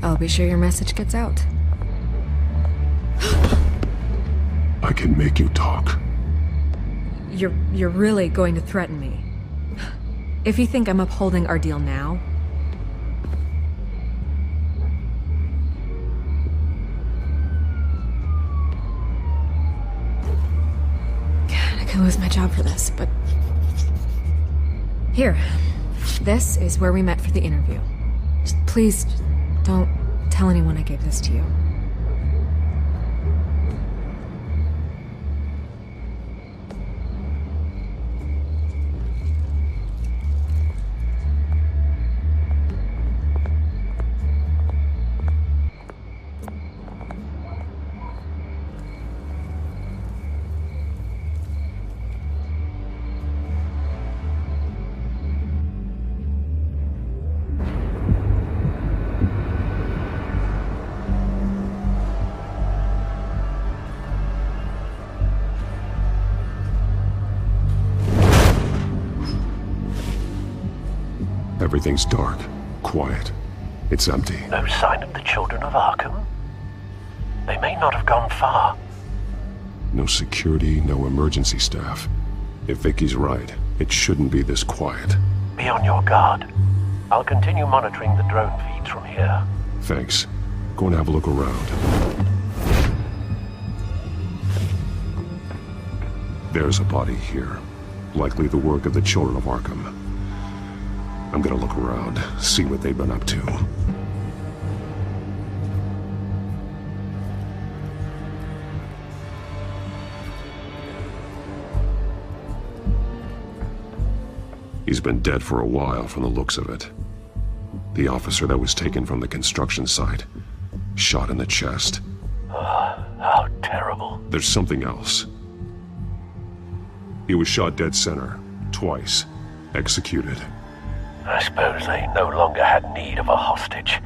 I'll be sure your message gets out. I can make you talk. You're really going to threaten me? If you think I'm upholding our deal now... God, I could lose my job for this, but... Here. This is where we met for the interview. Please, don't tell anyone I gave this to you. Everything's dark, quiet. It's empty. No sign of the Children of Arkham? They may not have gone far. No security, no emergency staff. If Vicky's right, it shouldn't be this quiet. Be on your guard. I'll continue monitoring the drone feeds from here. Thanks. Go and have a look around. There's a body here. Likely the work of the Children of Arkham. I'm gonna look around, see what they've been up to. He's been dead for a while from the looks of it. The officer that was taken from the construction site, shot in the chest. How terrible. There's something else. He was shot dead center, twice, executed. I suppose they no longer had need of a hostage.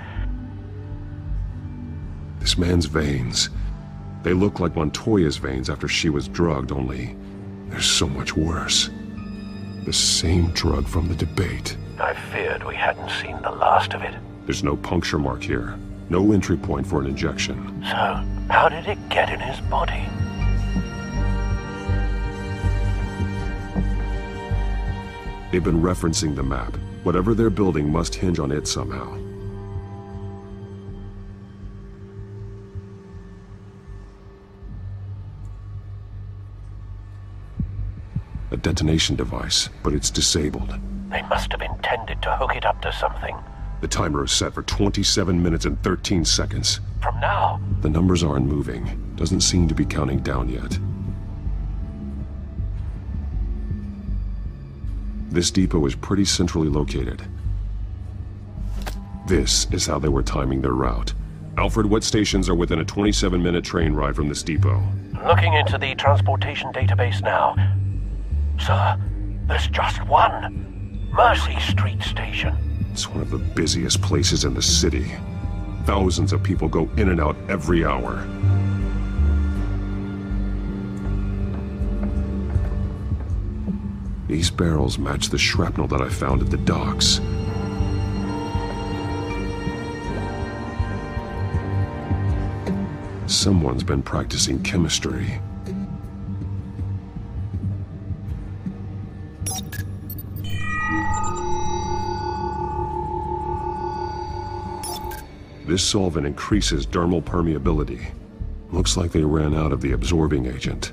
This man's veins, they look like Montoya's veins after she was drugged, only they're so much worse. The same drug from the debate. I feared we hadn't seen the last of it. There's no puncture mark here. No entry point for an injection. So, how did it get in his body? They've been referencing the map. Whatever they're building must hinge on it somehow. A detonation device, but it's disabled. They must have intended to hook it up to something. The timer is set for 27 minutes and 13 seconds. From now? The numbers aren't moving. Doesn't seem to be counting down yet. This depot is pretty centrally located. This is how they were timing their route. Alfred, what stations are within a 27-minute train ride from this depot? Looking into the transportation database now. Sir, there's just one. Mercy Street Station. It's one of the busiest places in the city. Thousands of people go in and out every hour. These barrels match the shrapnel that I found at the docks. Someone's been practicing chemistry. This solvent increases dermal permeability. Looks like they ran out of the absorbing agent.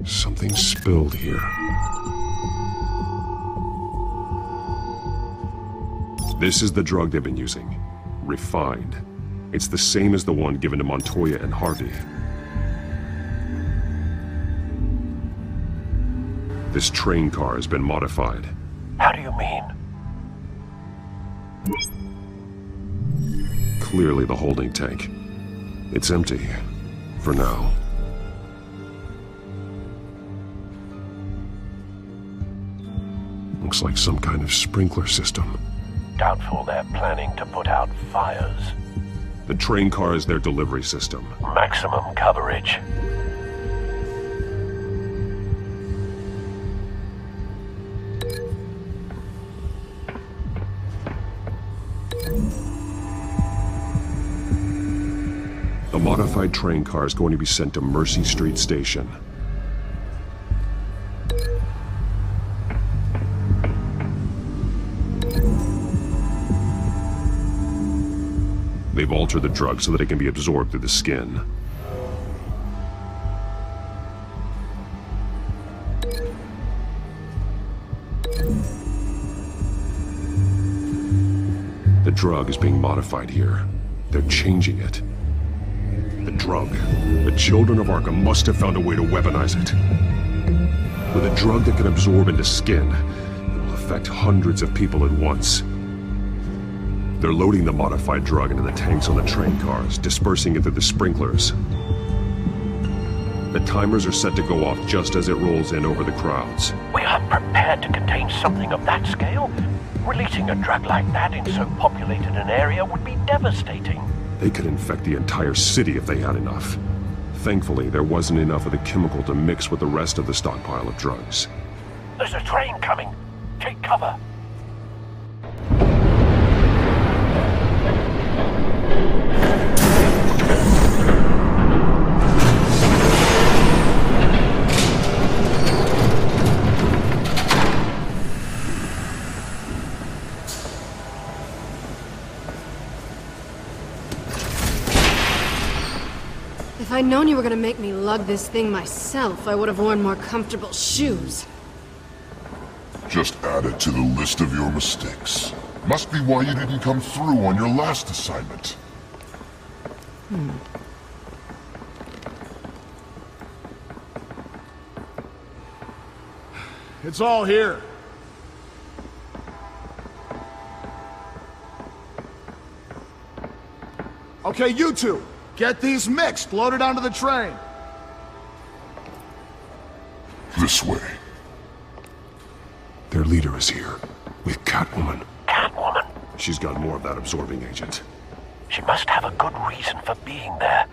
Something spilled here. This is the drug they've been using. Refined. It's the same as the one given to Montoya and Harvey. This train car has been modified. How do you mean? Clearly the holding tank. It's empty. For now. Looks like some kind of sprinkler system. Doubtful they're planning to put out fires. The train car is their delivery system. Maximum coverage. The modified train car is going to be sent to Mercy Street Station. They've altered the drug so that it can be absorbed through the skin. The drug is being modified here. They're changing it. The drug. The children of Arkham must have found a way to weaponize it. With a drug that can absorb into skin, it will affect hundreds of people at once. They're loading the modified drug into the tanks on the train cars, dispersing it through the sprinklers. The timers are set to go off just as it rolls in over the crowds. We aren't prepared to contain something of that scale. Releasing a drug like that in so populated an area would be devastating. They could infect the entire city if they had enough. Thankfully, there wasn't enough of the chemical to mix with the rest of the stockpile of drugs. There's a train coming. Take cover. If I'd known you were gonna make me lug this thing myself, I would have worn more comfortable shoes. Just add it to the list of your mistakes. Must be why you didn't come through on your last assignment. It's all here. Okay, you two, get these mixed, loaded onto the train. This way. Their leader is here, with Catwoman. Catwoman? She's got more of that absorbing agent. She must have a good reason for being there.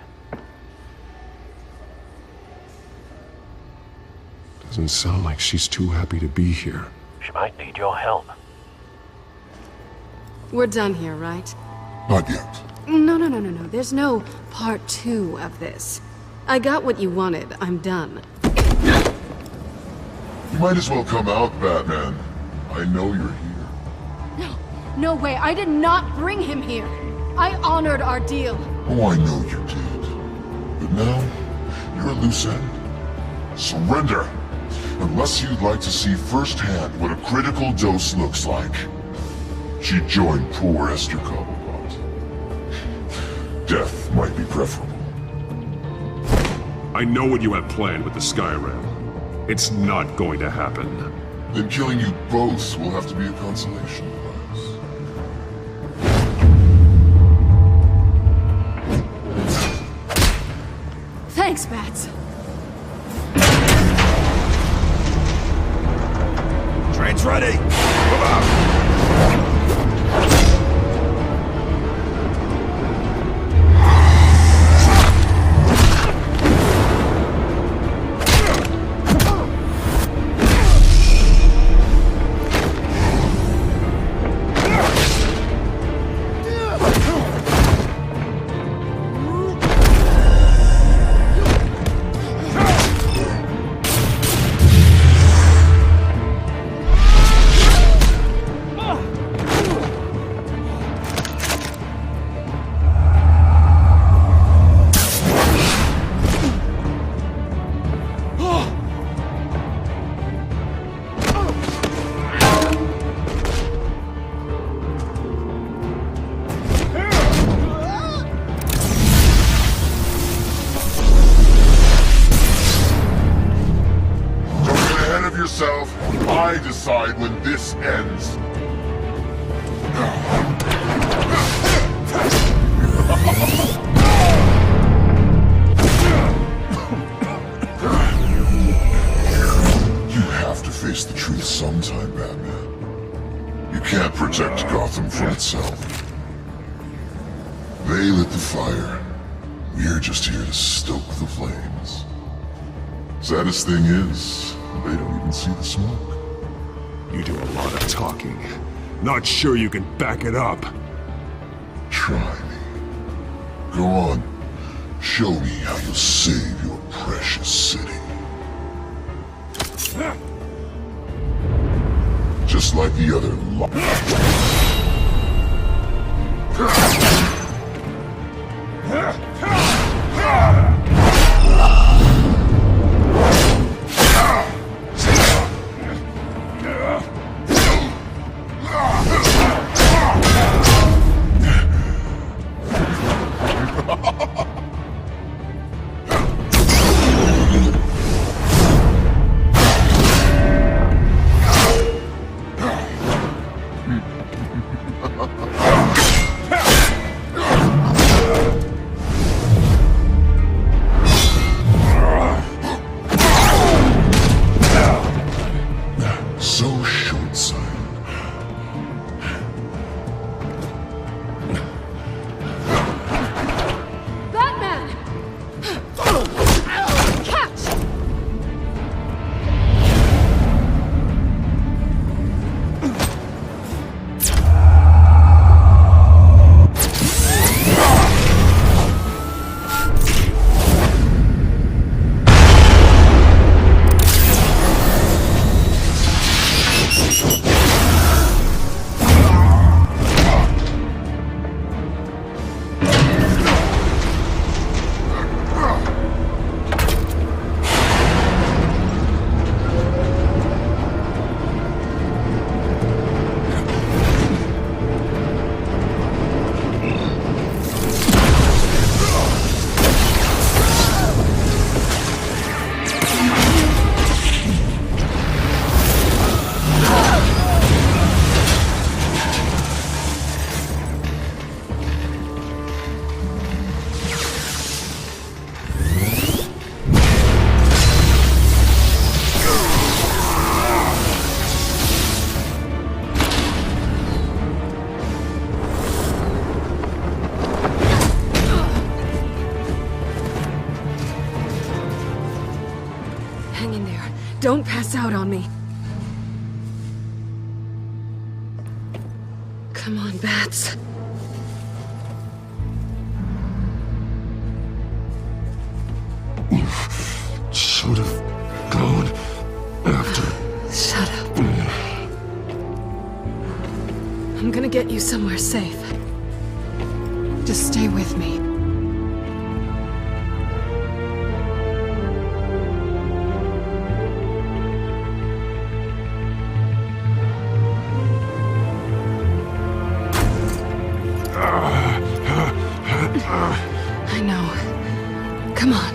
Doesn't sound like she's too happy to be here. She might need your help. We're done here, right? Not yet. No. There's no part 2 of this. I got what you wanted. I'm done. You might as well come out, Batman. I know you're here. No way. I did not bring him here. I honored our deal. Oh, I know you did. But now, you're a loose end. Surrender! Unless you'd like to see firsthand what a critical dose looks like. She joined poor Esther Cobblepot. Death might be preferable. I know what you have planned with the Skyrim. It's not going to happen. Then killing you both will have to be a consolation prize. Thanks, Bats. Train's ready. Move out. You can't protect Gotham from itself. They lit the fire. We're just here to stoke the flames. Saddest thing is, they don't even see the smoke. You do a lot of talking. Not sure you can back it up. Try me. Go on. Show me how you'll save your precious city. Just like the other Don't pass out on me. Come on, Bats. You should have gone after. Shut up. I'm gonna get you somewhere safe. Just stay with me. I know. Come on.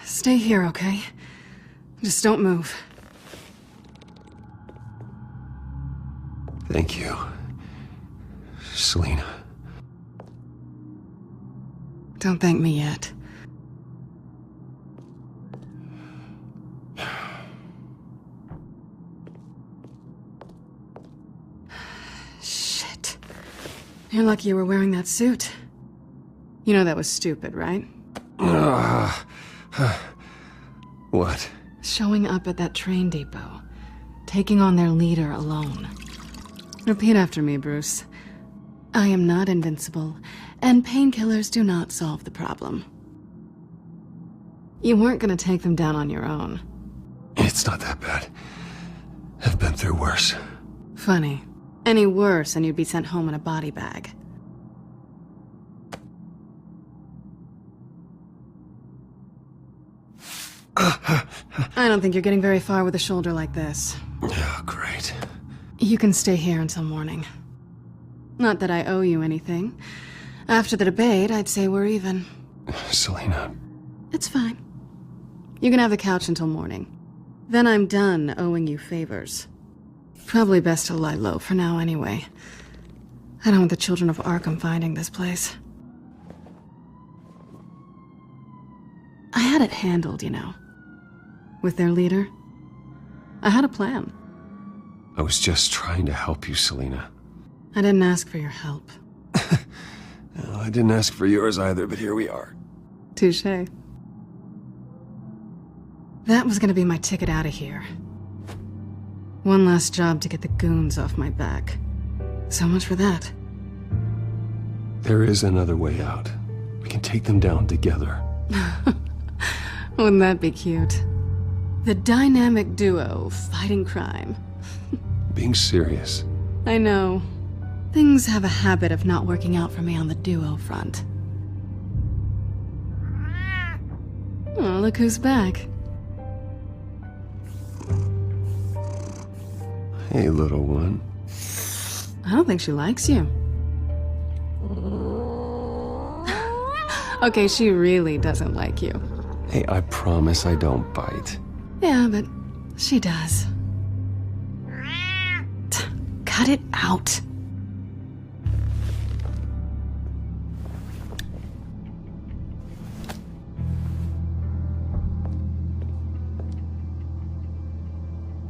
Stay here, okay? Just don't move. Thank you, Selina. Don't thank me yet. Shit. You're lucky you were wearing that suit. You know that was stupid, right? What? Showing up at that train depot. Taking on their leader alone. Repeat after me, Bruce. I am not invincible, and painkillers do not solve the problem. You weren't gonna take them down on your own. It's not that bad. I've been through worse. Funny. Any worse and you'd be sent home in a body bag. I don't think you're getting very far with a shoulder like this. Oh, great. You can stay here until morning. Not that I owe you anything. After the debate, I'd say we're even. Selina. It's fine. You can have the couch until morning. Then I'm done owing you favors. Probably best to lie low for now anyway. I don't want the children of Arkham finding this place. I had it handled, you know. With their leader. I had a plan. I was just trying to help you, Selina. I didn't ask for your help. Well, I didn't ask for yours either, but here we are. Touché. That was gonna be my ticket out of here. One last job to get the goons off my back. So much for that. There is another way out. We can take them down together. Wouldn't that be cute? The dynamic duo fighting crime. Being serious. I know. Things have a habit of not working out for me on the duo front. Oh, look who's back. Hey, little one. I don't think she likes you. Okay, she really doesn't like you. Hey, I promise I don't bite. Yeah, but she does. Cut it out.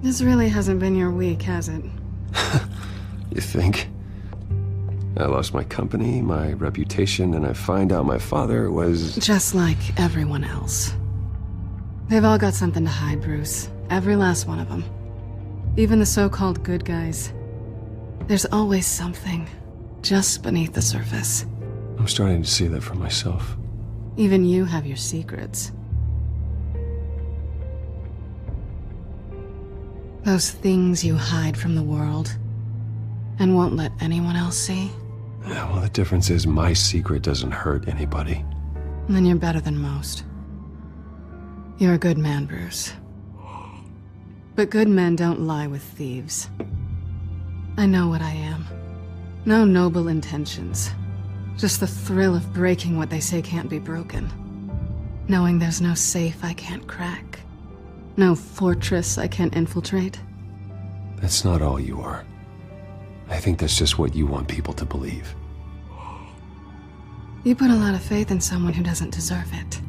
This really hasn't been your week, has it? You think? I lost my company, my reputation, and I find out my father was... Just like everyone else. They've all got something to hide, Bruce. Every last one of them. Even the so-called good guys. There's always something just beneath the surface. I'm starting to see that for myself. Even you have your secrets. Those things you hide from the world and won't let anyone else see. Yeah, well, the difference is my secret doesn't hurt anybody. Then you're better than most. You're a good man, Bruce. But good men don't lie with thieves. I know what I am. No noble intentions. Just the thrill of breaking what they say can't be broken. Knowing there's no safe I can't crack. No fortress I can't infiltrate. That's not all you are. I think that's just what you want people to believe. You put a lot of faith in someone who doesn't deserve it.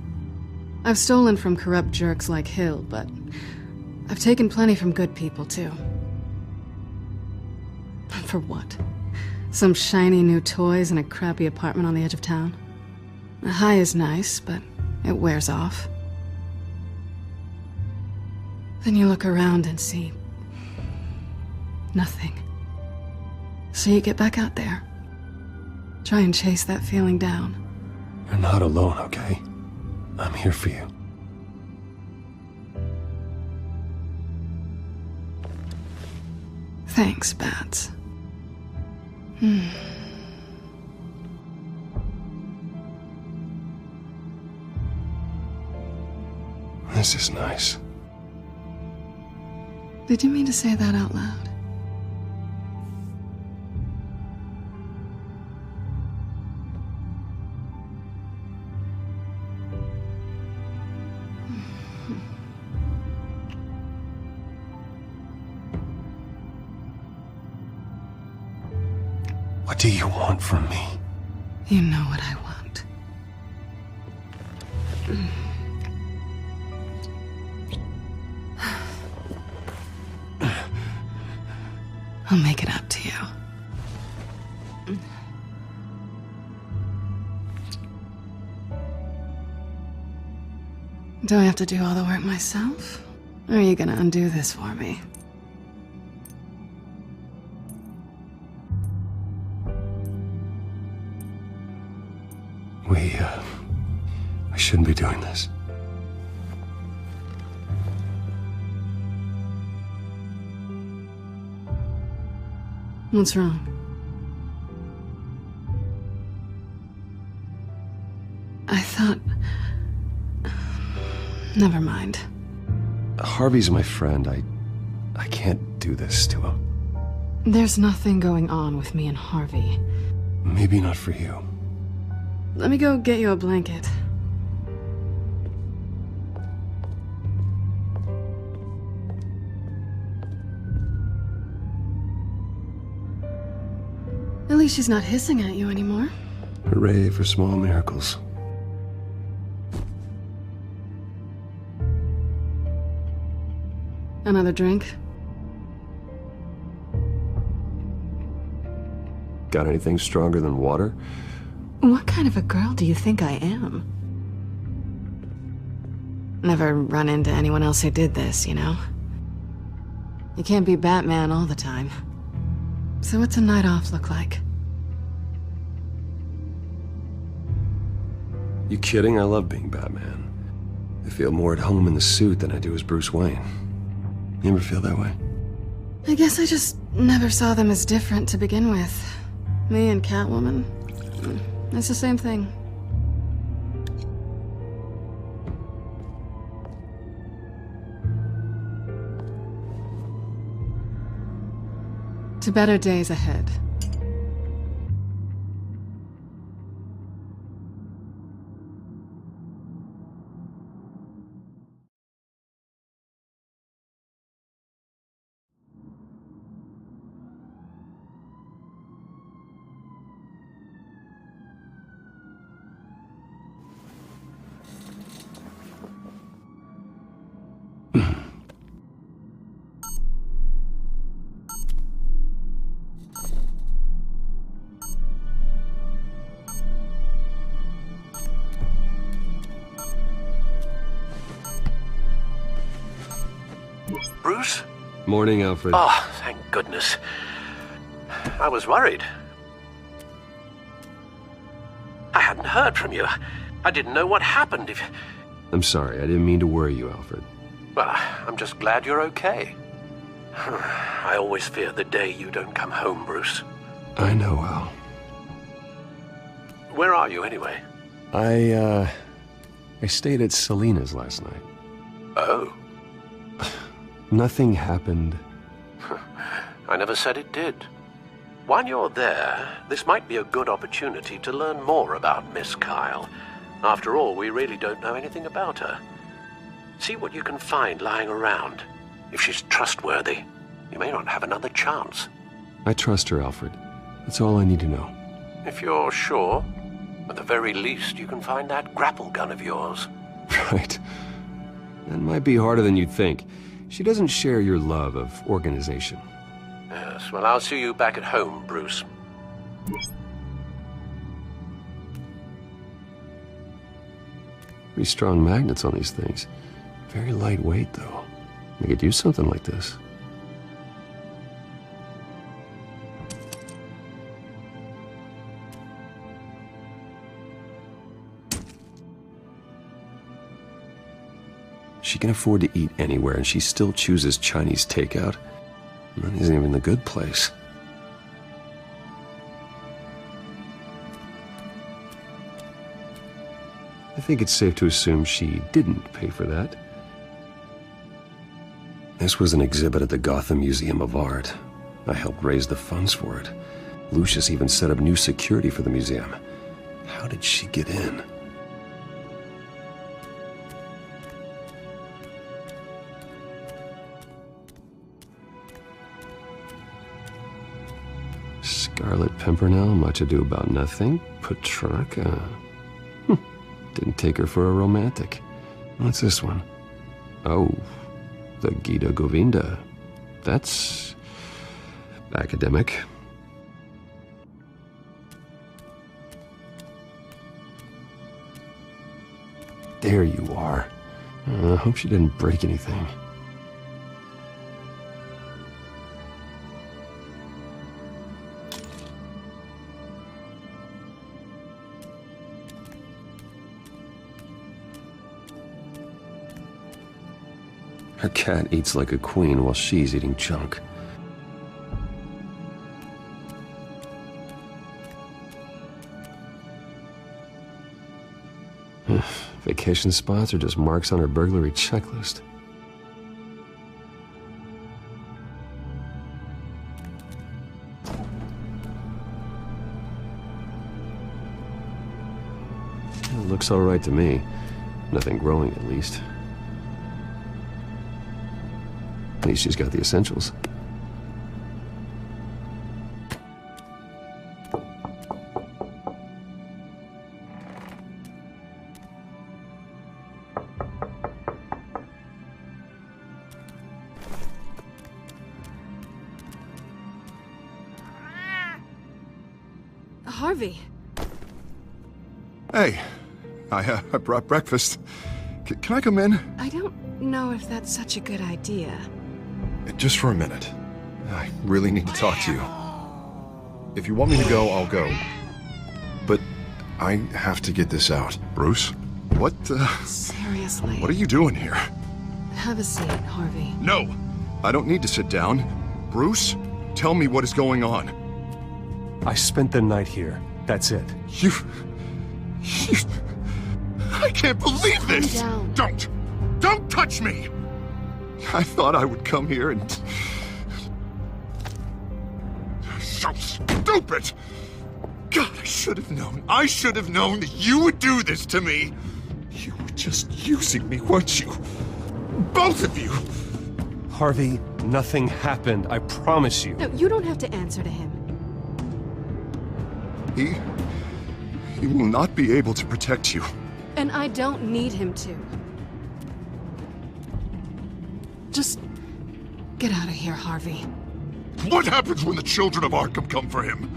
I've stolen from corrupt jerks like Hill, but I've taken plenty from good people, too. For what? Some shiny new toys and a crappy apartment on the edge of town? The high is nice, but it wears off. Then you look around and see... nothing. So you get back out there. Try and chase that feeling down. You're not alone, okay? I'm here for you. Thanks, Bats. This is nice. Did you mean to say that out loud? What do you want from me? You know what I want. I'll make it up to you. Do I have to do all the work myself? Or are you gonna undo this for me? We shouldn't be doing this. What's wrong? I thought... Never mind. Harvey's my friend. I can't do this to him. There's nothing going on with me and Harvey. Maybe not for you. Let me go get you a blanket. least she's not hissing at you anymore. Hooray for small miracles. Another drink? Got anything stronger than water? What kind of a girl do you think I am? Never run into anyone else who did this, you know? You can't be Batman all the time. So what's a night off look like? You kidding? I love being Batman. I feel more at home in the suit than I do as Bruce Wayne. You ever feel that way? I guess I just never saw them as different to begin with. Me and Catwoman, it's the same thing. To better days ahead. Bruce? Morning, Alfred. Oh, thank goodness. I was worried. I hadn't heard from you. I didn't know what happened if... I'm sorry, I didn't mean to worry you, Alfred. Well, I'm just glad you're okay. I always fear the day you don't come home, Bruce. I know, Al. Where are you, anyway? I stayed at Selina's last night. Oh. Nothing happened. I never said it did. While you're there, this might be a good opportunity to learn more about Miss Kyle. After all, we really don't know anything about her. See what you can find lying around. If she's trustworthy, you may not have another chance. I trust her, Alfred. That's all I need to know. If you're sure, at the very least, you can find that grapple gun of yours. Right. That might be harder than you'd think. She doesn't share your love of organization. Yes, well, I'll see you back at home, Bruce. Pretty strong magnets on these things. Very lightweight, though. We could use something like this. She can afford to eat anywhere, and she still chooses Chinese takeout. That isn't even the good place. I think it's safe to assume she didn't pay for that. This was an exhibit at the Gotham Museum of Art. I helped raise the funds for it. Lucius even set up new security for the museum. How did she get in? Scarlet Pimpernel, Much Ado About Nothing, Petrarca. Didn't take her for a romantic. What's this one? Oh, the Gita Govinda. That's academic. There you are. I hope she didn't break anything. Her cat eats like a queen while she's eating junk. Vacation spots are just marks on her burglary checklist. It looks all right to me. Nothing growing, at least. At least she's got the essentials. Harvey. Hey, I brought breakfast. Can I come in? I don't know if that's such a good idea. Just for a minute. I really need to talk to you. If you want me to go, I'll go. But I have to get this out. Bruce? What, Seriously. What are you doing here? Have a seat, Harvey. No! I don't need to sit down. Bruce, tell me what is going on. I spent the night here. That's it. You... I can't believe this! Calm down. Don't touch me! I thought I would come here and... So stupid! God, I should have known. I should have known that you would do this to me. You were just using me, weren't you? Both of you! Harvey, nothing happened. I promise you. No, you don't have to answer to him. He will not be able to protect you. And I don't need him to. Just get out of here, Harvey. What happens when the children of Arkham come for him?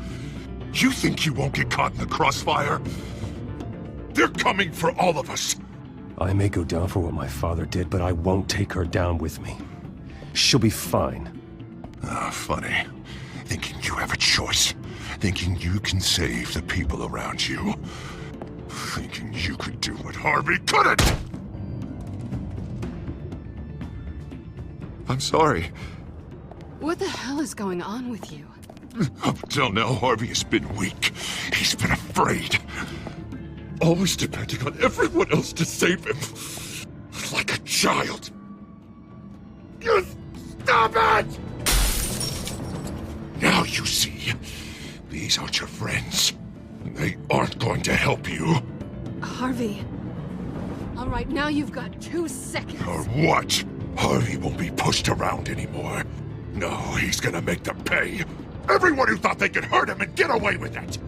You think you won't get caught in the crossfire? They're coming for all of us. I may go down for what my father did, but I won't take her down with me. She'll be fine. Ah, funny. Thinking you have a choice. Thinking you can save the people around you. Thinking you could do what Harvey couldn't! I'm sorry. What the hell is going on with you? Up until now, Harvey has been weak. He's been afraid. Always depending on everyone else to save him. Like a child. You stop it! Now you see. These aren't your friends. They aren't going to help you. Harvey. All right, now you've got 2 seconds. Or what? Harvey won't be pushed around anymore. No, he's gonna make them pay. Everyone who thought they could hurt him and get away with it.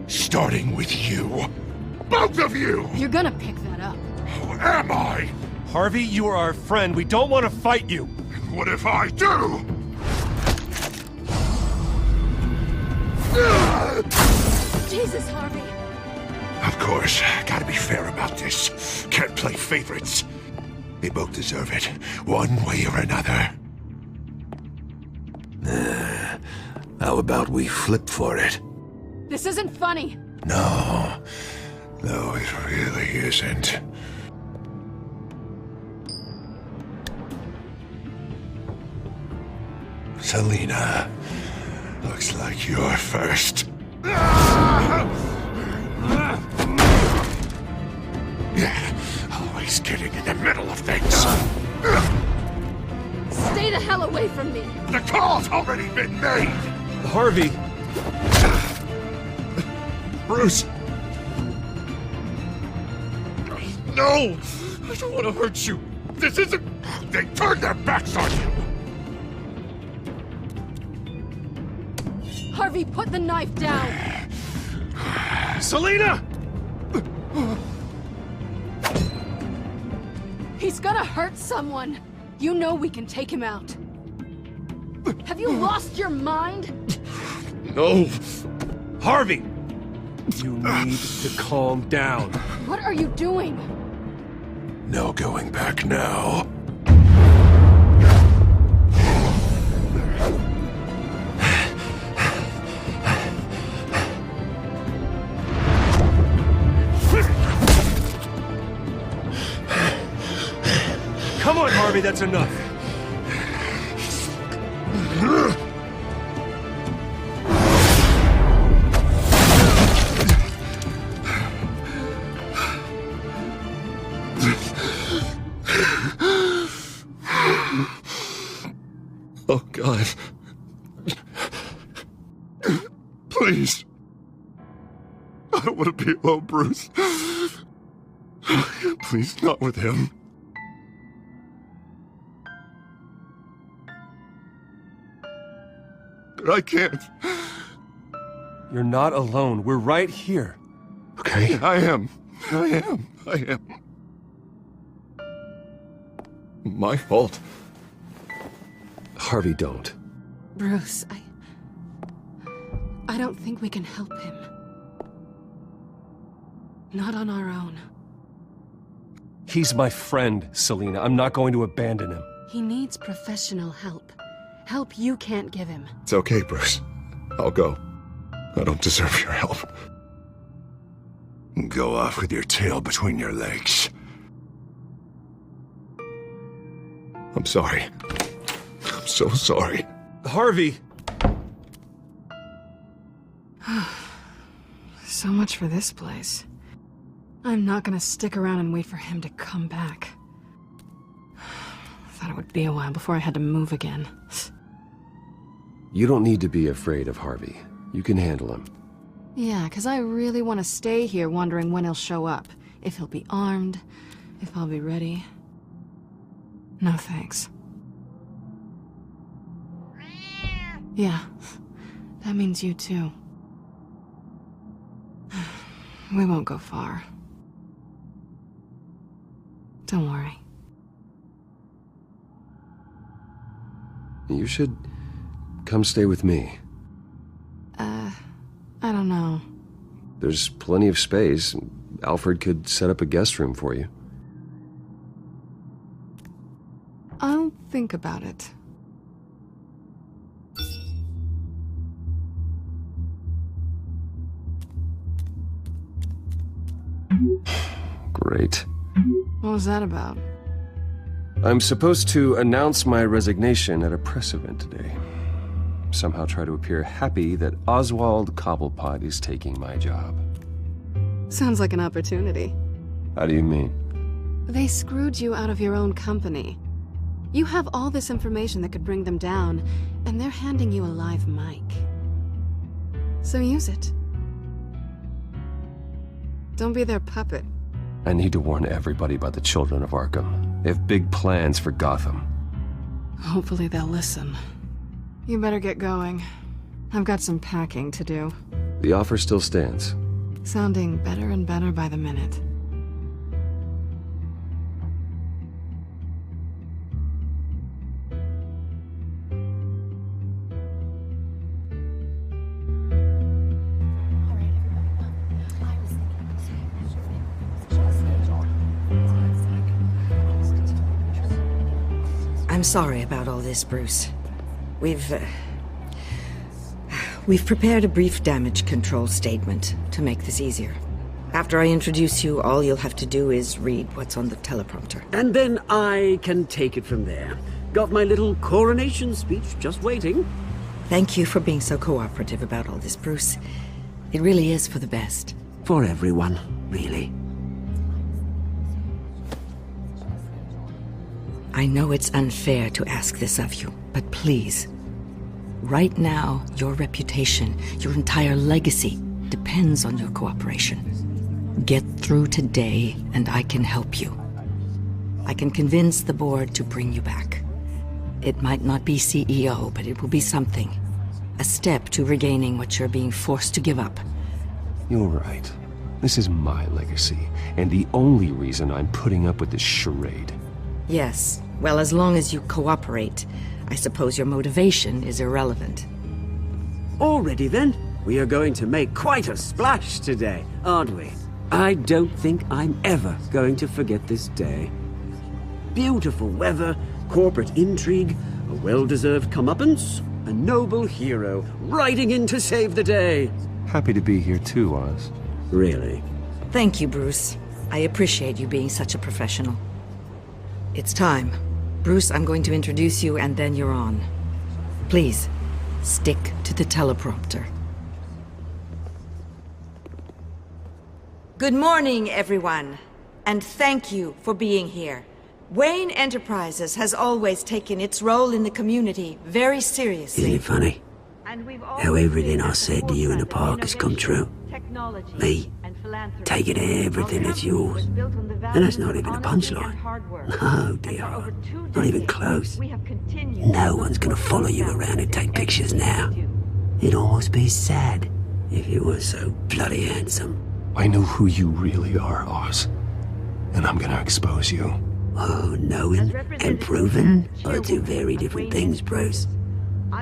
Starting with you. Both of you! You're gonna pick that up. Who am I? Harvey, you are our friend. We don't want to fight you. What if I do? Jesus, Harvey. Of course, gotta be fair about this. Can't play favorites. They both deserve it, one way or another. How about we flip for it? This isn't funny. No, it really isn't. Selina, looks like you're first. Yeah, always getting in the middle of things. Stay the hell away from me. The call's already been made. Harvey. Bruce. No, I don't want to hurt you. This isn't... They turned their backs on you. Harvey, put the knife down. Selina! He's gonna hurt someone. You know we can take him out. Have you lost your mind? No. Harvey! You need to calm down. What are you doing? No going back now. Come on, Harvey, that's enough. Oh, God. Please. I don't want to be alone, Bruce. Please, not with him. But I can't. You're not alone. We're right here. Okay? I am. My fault. Harvey, don't. Bruce, I don't think we can help him. Not on our own. He's my friend, Selina. I'm not going to abandon him. He needs professional help. Help you can't give him. It's okay, Bruce. I'll go. I don't deserve your help. Go off with your tail between your legs. I'm sorry. I'm so sorry. Harvey! So much for this place. I'm not gonna stick around and wait for him to come back. Thought it would be a while before I had to move again. You don't need to be afraid of Harvey. You can handle him. Yeah, because I really want to stay here wondering when he'll show up. If he'll be armed, if I'll be ready. No thanks. Yeah, that means you too. We won't go far. Don't worry. You should come stay with me. I don't know. There's plenty of space. Alfred could set up a guest room for you. I'll think about it. Great. What was that about? I'm supposed to announce my resignation at a press event today. Somehow try to appear happy that Oswald Cobblepot is taking my job. Sounds like an opportunity. How do you mean? They screwed you out of your own company. You have all this information that could bring them down, and they're handing you a live mic. So use it. Don't be their puppet. I need to warn everybody about the children of Arkham. They have big plans for Gotham. Hopefully they'll listen. You better get going. I've got some packing to do. The offer still stands. Sounding better and better by the minute. I'm sorry about all this, Bruce. We've prepared a brief damage control statement to make this easier. After I introduce you, all you'll have to do is read what's on the teleprompter. And then I can take it from there. Got my little coronation speech just waiting. Thank you for being so cooperative about all this, Bruce. It really is for the best. For everyone, really. I know it's unfair to ask this of you, but please. Right now, your reputation, your entire legacy, depends on your cooperation. Get through today, and I can help you. I can convince the board to bring you back. It might not be CEO, but it will be something. A step to regaining what you're being forced to give up. You're right. This is my legacy, and the only reason I'm putting up with this charade. Yes. Well, as long as you cooperate, I suppose your motivation is irrelevant. Already then, we are going to make quite a splash today, aren't we? I don't think I'm ever going to forget this day. Beautiful weather, corporate intrigue, a well-deserved comeuppance, a noble hero riding in to save the day. Happy to be here too, Oz. Really? Thank you, Bruce. I appreciate you being such a professional. It's time. Bruce, I'm going to introduce you and then you're on. Please, stick to the teleprompter. Good morning, everyone, and thank you for being here. Wayne Enterprises has always taken its role in the community very seriously. Isn't it funny? How everything I said to you in the park has come true. Me, taking everything that's yours. And that's not even a punchline. No, dear. Not even close. No one's gonna follow you around and take pictures now. It'd almost be sad if you were so bloody handsome. I know who you really are, Oz. And I'm gonna expose you. Oh, knowing and proving are two very different things, Bruce.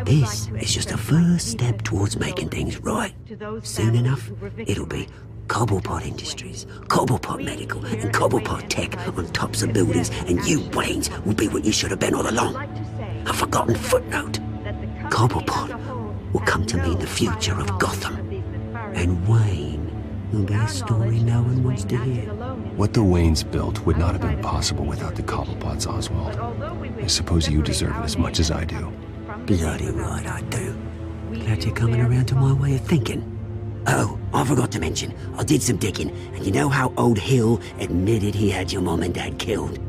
This is just a first step towards making things right. Soon enough, it'll be Cobblepot Industries, Cobblepot Medical, and Cobblepot Tech on tops of buildings, and you, Waynes, will be what you should have been all along. A forgotten footnote. Cobblepot will come to mean the future of Gotham. And Wayne will be a story no one wants to hear. What the Waynes built would not have been possible without the Cobblepots, Oswald. I suppose you deserve it as much as I do. Bloody right I do. Glad you're coming around to my way of thinking. Oh, I forgot to mention, I did some digging, and you know how old Hill admitted he had your mom and dad killed?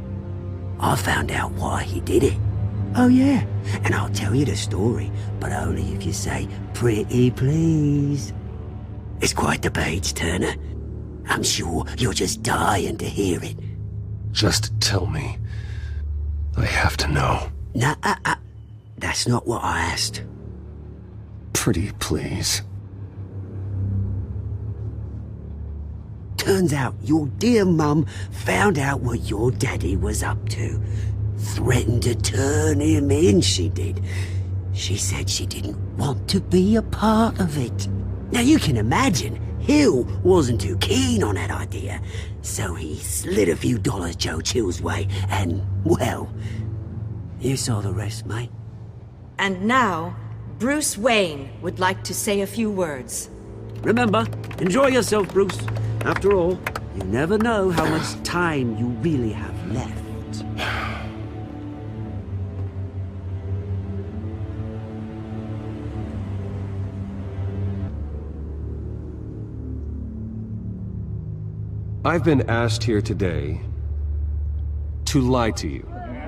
I found out why he did it. Oh yeah, and I'll tell you the story, but only if you say, pretty please. It's quite the page, Turner. I'm sure you're just dying to hear it. Just tell me. I have to know. Nah, that's not what I asked. Pretty please. Turns out your dear mum found out what your daddy was up to. Threatened to turn him in, she did. She said she didn't want to be a part of it. Now you can imagine, Hill wasn't too keen on that idea. So he slid a few dollars Joe Chill's way, and, well, you saw the rest, mate. And now, Bruce Wayne would like to say a few words. Remember, enjoy yourself, Bruce. After all, you never know how much time you really have left. I've been asked here today to lie to you,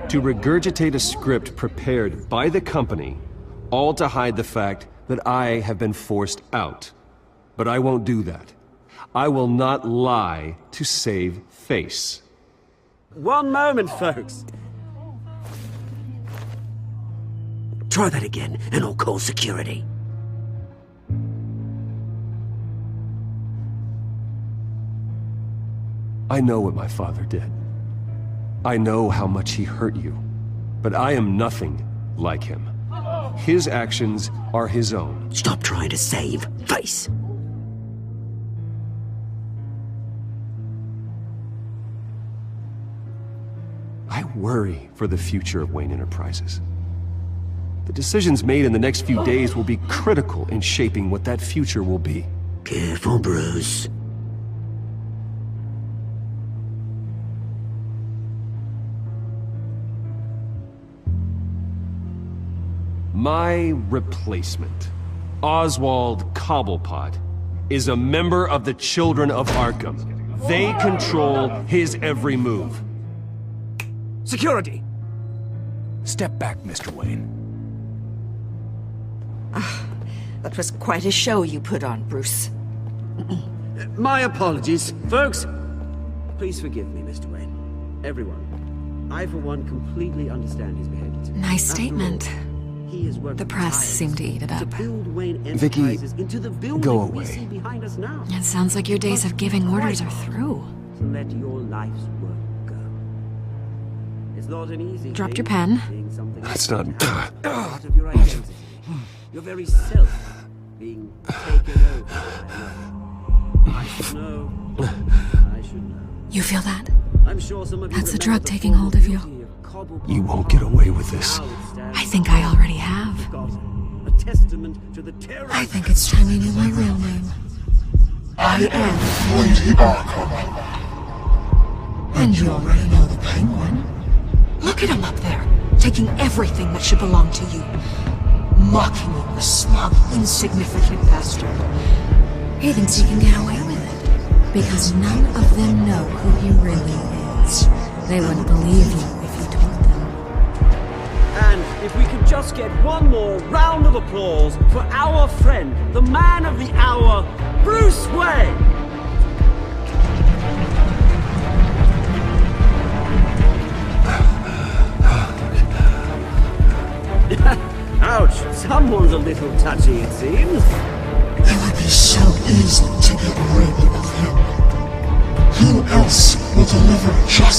to regurgitate a script prepared by the company, all to hide the fact that I have been forced out. But I won't do that. I will not lie to save face. One moment, folks. Try that again, and I'll call security. I know what my father did. I know how much he hurt you. But I am nothing like him. His actions are his own. Stop trying to save face. I worry for the future of Wayne Enterprises. The decisions made in the next few days will be critical in shaping what that future will be. Careful, Bruce. My replacement, Oswald Cobblepot, is a member of the Children of Arkham. They control his every move. Security! Step back, Mr. Wayne. That was quite a show you put on, Bruce. My apologies. Folks, please forgive me, Mr. Wayne. Everyone. I, for one, completely understand his behavior. Nice statement. The press seemed to eat it up. Vicky, go away. It sounds like your days of giving orders are through. To let your life's work go. It's not an easy Dropped your pen. That's not... Part of your identity. Your very self being taken over by another. I should know. I should know. You feel that? I'm sure some of you That's the drug taking hold of you. You won't get away with this. I think I already have. A testament to the terror. I think it's time you knew my real name. I am Lady Arkham. And you already know the Penguin. Look at him up there, taking everything that should belong to you. Mocking you, the smug, insignificant bastard. He thinks he can get away with it, because none of them know who he really is. They wouldn't believe you if you told them. And if we could just get one more round of applause for our friend, the man of the hour, Bruce Wayne! Ouch, someone's a little touchy, it seems. It would be so easy to get rid of him. Who else will deliver a child?